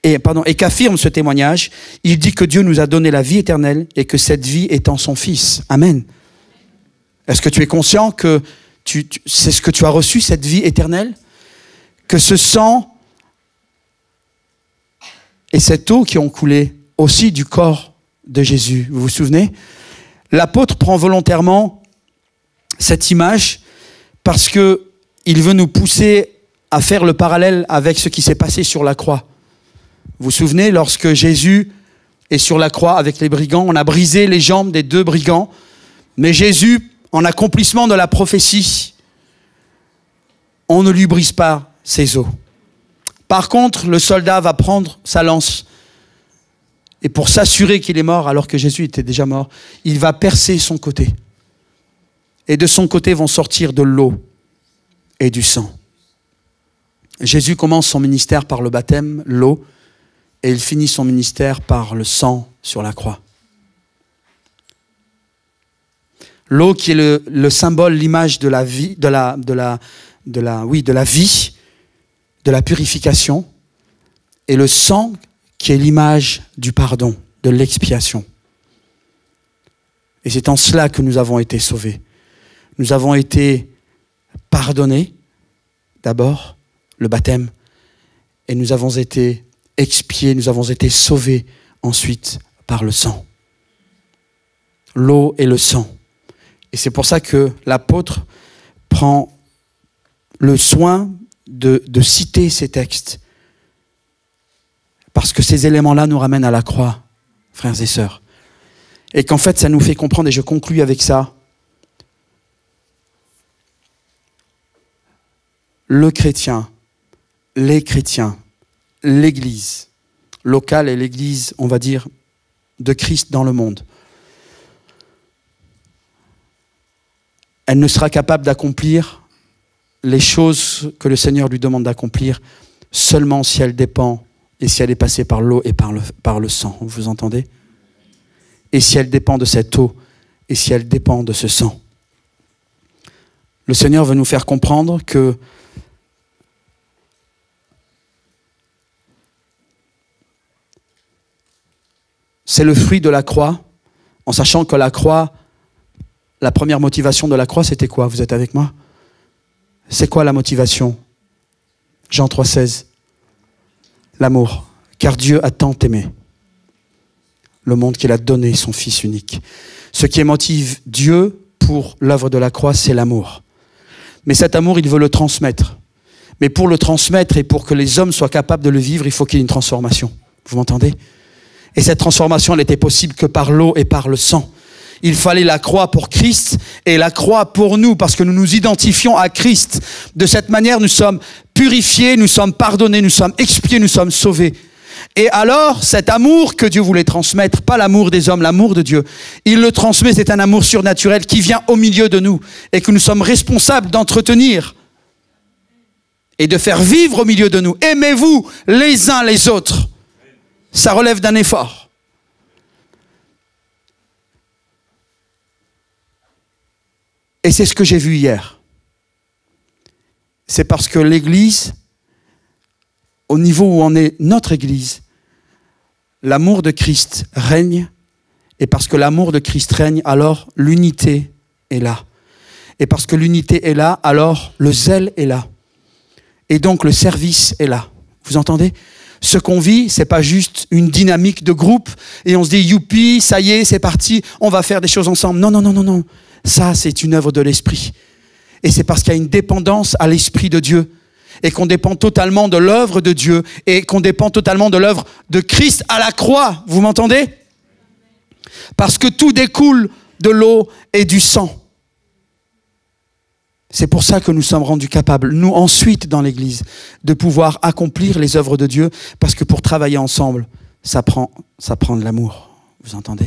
[SPEAKER 5] et qu'affirme ce témoignage, il dit que Dieu nous a donné la vie éternelle et que cette vie est en son Fils. Amen. Est-ce que tu es conscient que c'est ce que tu as reçu, cette vie éternelle? Que ce sang et cette eau qui ont coulé aussi du corps de Jésus. Vous vous souvenez? L'apôtre prend volontairement cette image parce qu'il veut nous pousser à faire le parallèle avec ce qui s'est passé sur la croix. Vous vous souvenez, lorsque Jésus est sur la croix avec les brigands, on a brisé les jambes des 2 brigands, mais Jésus, en accomplissement de la prophétie, on ne lui brise pas ses os. Par contre, le soldat va prendre sa lance et pour s'assurer qu'il est mort alors que Jésus était déjà mort, il va percer son côté. Et de son côté vont sortir de l'eau et du sang. Jésus commence son ministère par le baptême, l'eau, et il finit son ministère par le sang sur la croix. L'eau qui est le symbole, l'image de la vie, de la vie, de la purification, et le sang qui est l'image du pardon, de l'expiation. Et c'est en cela que nous avons été sauvés. Nous avons été pardonnés, d'abord, le baptême, et nous avons été expiés, nous avons été sauvés ensuite par le sang. L'eau et le sang. Et c'est pour ça que l'apôtre prend le soin de citer ces textes Parce que ces éléments-là nous ramènent à la croix, frères et sœurs. Et qu'en fait, ça nous fait comprendre, et je conclus avec ça, le chrétien, les chrétiens, l'Église locale et l'Église, on va dire, de Christ dans le monde, elle ne sera capable d'accomplir les choses que le Seigneur lui demande d'accomplir seulement si elle dépend et si elle est passée par l'eau et par le sang. Vous entendez? Et si elle dépend de cette eau et si elle dépend de ce sang. Le Seigneur veut nous faire comprendre que c'est le fruit de la croix, en sachant que la croix, la première motivation de la croix, c'était quoi? Vous êtes avec moi? C'est quoi la motivation? Jean 3,16. L'amour. Car Dieu a tant aimé le monde qu'il a donné son Fils unique. Ce qui motive Dieu pour l'œuvre de la croix, c'est l'amour. Mais cet amour, il veut le transmettre. Mais pour le transmettre et pour que les hommes soient capables de le vivre, il faut qu'il y ait une transformation. Vous m'entendez? Et cette transformation, elle n'était possible que par l'eau et par le sang. Il fallait la croix pour Christ et la croix pour nous, parce que nous nous identifions à Christ. De cette manière, nous sommes purifiés, nous sommes pardonnés, nous sommes expiés, nous sommes sauvés. Et alors, cet amour que Dieu voulait transmettre, pas l'amour des hommes, l'amour de Dieu, il le transmet, c'est un amour surnaturel qui vient au milieu de nous et que nous sommes responsables d'entretenir et de faire vivre au milieu de nous. Aimez-vous les uns les autres. Ça relève d'un effort. Et c'est ce que j'ai vu hier. C'est parce que l'Église, au niveau où en est notre Église, l'amour de Christ règne. Et parce que l'amour de Christ règne, alors l'unité est là. Et parce que l'unité est là, alors le zèle est là. Et donc le service est là. Vous entendez ? Ce qu'on vit, c'est pas juste une dynamique de groupe et on se dit youpi, ça y est, c'est parti, on va faire des choses ensemble. Non, non, non, non, non. Ça, c'est une œuvre de l'Esprit. Et c'est parce qu'il y a une dépendance à l'Esprit de Dieu et qu'on dépend totalement de l'œuvre de Dieu et qu'on dépend totalement de l'œuvre de Christ à la croix. Vous m'entendez? Parce que tout découle de l'eau et du sang. C'est pour ça que nous sommes rendus capables, nous ensuite dans l'Église, de pouvoir accomplir les œuvres de Dieu, parce que pour travailler ensemble, ça prend de l'amour. Vous entendez?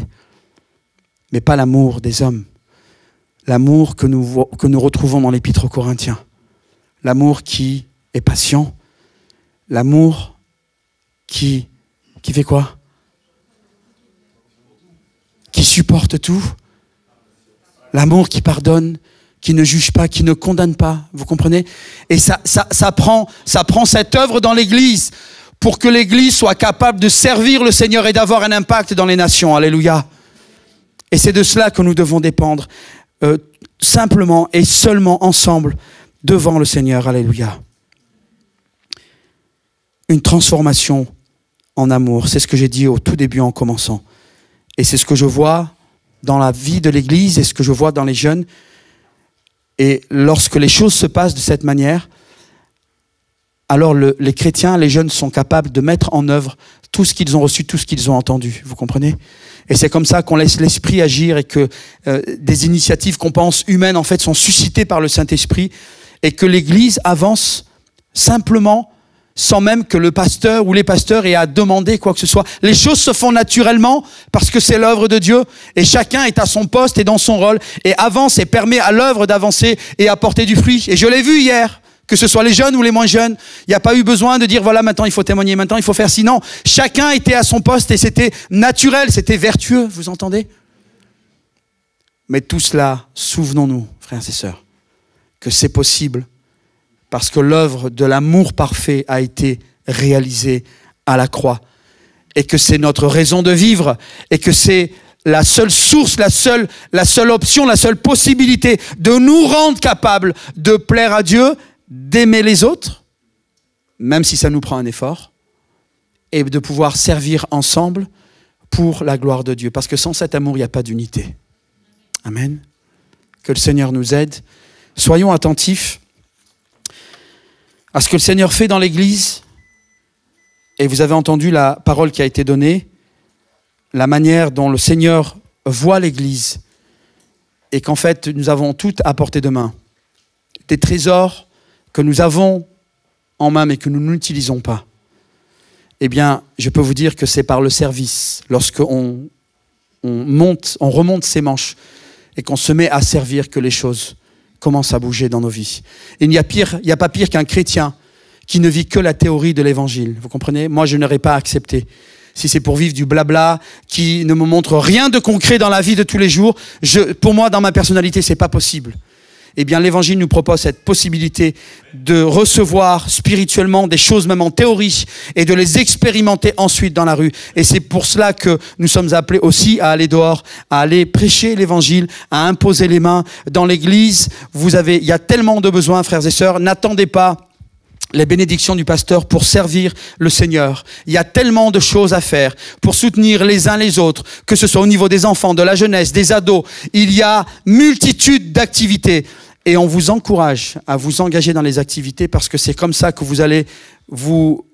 [SPEAKER 5] Mais pas l'amour des hommes. L'amour que nous retrouvons dans l'Épître aux Corinthiens. L'amour qui est patient. L'amour qui fait quoi? Qui supporte tout. L'amour qui pardonne, qui ne juge pas, qui ne condamne pas, vous comprenez? Et ça prend cette œuvre dans l'Église pour que l'Église soit capable de servir le Seigneur et d'avoir un impact dans les nations. Alléluia. Et c'est de cela que nous devons dépendre, simplement et seulement ensemble devant le Seigneur. Alléluia. Une transformation en amour, c'est ce que j'ai dit au tout début en commençant. Et c'est ce que je vois dans la vie de l'Église et ce que je vois dans les jeunes. Et lorsque les choses se passent de cette manière, alors les chrétiens, les jeunes sont capables de mettre en œuvre tout ce qu'ils ont reçu, tout ce qu'ils ont entendu. Vous comprenez? Et c'est comme ça qu'on laisse l'Esprit agir et que des initiatives qu'on pense humaines en fait sont suscitées par le Saint-Esprit et que l'Église avance simplement sans même que le pasteur ou les pasteurs aient à demander quoi que ce soit. Les choses se font naturellement parce que c'est l'œuvre de Dieu et chacun est à son poste et dans son rôle et avance et permet à l'œuvre d'avancer et apporter du fruit. Et je l'ai vu hier, que ce soit les jeunes ou les moins jeunes, il n'y a pas eu besoin de dire voilà maintenant il faut témoigner, maintenant il faut faire ci. Non, chacun était à son poste et c'était naturel, c'était vertueux, vous entendez? Mais tout cela, souvenons-nous, frères et sœurs, que c'est possible parce que l'œuvre de l'amour parfait a été réalisée à la croix. Et que c'est notre raison de vivre. Et que c'est la seule source, la seule option, la seule possibilité de nous rendre capables de plaire à Dieu, d'aimer les autres, même si ça nous prend un effort, et de pouvoir servir ensemble pour la gloire de Dieu. Parce que sans cet amour, il n'y a pas d'unité. Amen. Que le Seigneur nous aide. Soyons attentifs à ce que le Seigneur fait dans l'Église Et vous avez entendu la parole qui a été donnée, la manière dont le Seigneur voit l'Église et qu'en fait, nous avons tout à portée de main. Des trésors que nous avons en main mais que nous n'utilisons pas. Eh bien, je peux vous dire que c'est par le service, lorsqu'on remonte ses manches et qu'on se met à servir que les choses commencent à bouger dans nos vies. Il n'y a pas pire qu'un chrétien qui ne vit que la théorie de l'évangile. Vous comprenez? Moi, je n'aurais pas accepté. Si c'est pour vivre du blabla qui ne me montre rien de concret dans la vie de tous les jours, pour moi, dans ma personnalité, c'est pas possible. Eh bien, l'évangile nous propose cette possibilité de recevoir spirituellement des choses même en théorie et de les expérimenter ensuite dans la rue. Et c'est pour cela que nous sommes appelés aussi à aller dehors, à aller prêcher l'évangile, à imposer les mains dans l'église. Il y a tellement de besoins, frères et sœurs. N'attendez pas les bénédictions du pasteur pour servir le Seigneur. Il y a tellement de choses à faire pour soutenir les uns les autres, que ce soit au niveau des enfants, de la jeunesse, des ados. Il y a multitude d'activités. Et on vous encourage à vous engager dans les activités parce que c'est comme ça que vous allez vous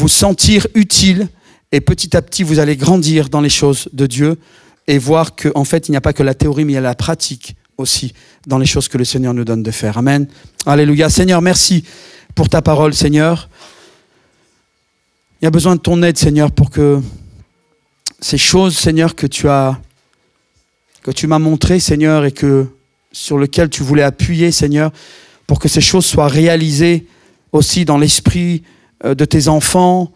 [SPEAKER 5] sentir utile et petit à petit vous allez grandir dans les choses de Dieu et voir qu'en fait il n'y a pas que la théorie mais il y a la pratique aussi dans les choses que le Seigneur nous donne de faire. Amen. Alléluia. Seigneur, merci pour ta parole, Seigneur. Il y a besoin de ton aide, Seigneur, pour que ces choses, Seigneur, que tu m'as montrées, Seigneur, et sur lesquelles tu voulais appuyer, Seigneur, pour que ces choses soient réalisées aussi dans l'esprit de tes enfants,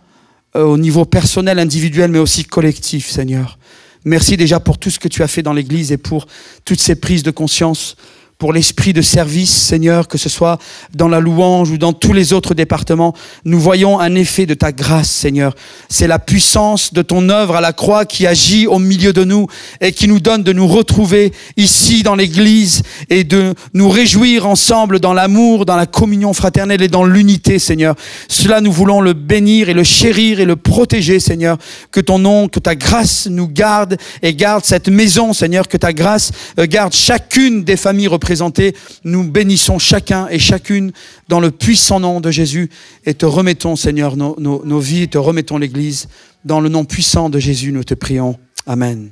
[SPEAKER 5] au niveau personnel, individuel, mais aussi collectif, Seigneur. Merci déjà pour tout ce que tu as fait dans l'Église et pour toutes ces prises de conscience, pour l'esprit de service, Seigneur, que ce soit dans la louange ou dans tous les autres départements. Nous voyons un effet de ta grâce, Seigneur. C'est la puissance de ton œuvre à la croix qui agit au milieu de nous et qui nous donne de nous retrouver ici dans l'Église et de nous réjouir ensemble dans l'amour, dans la communion fraternelle et dans l'unité, Seigneur. Cela, nous voulons le bénir et le chérir et le protéger, Seigneur. Que ton nom, que ta grâce nous garde et garde cette maison, Seigneur. Que ta grâce garde chacune des familles représentées. Nous bénissons chacun et chacune dans le puissant nom de Jésus et te remettons, Seigneur, nos vies, te remettons l'Église. Dans le nom puissant de Jésus, nous te prions. Amen.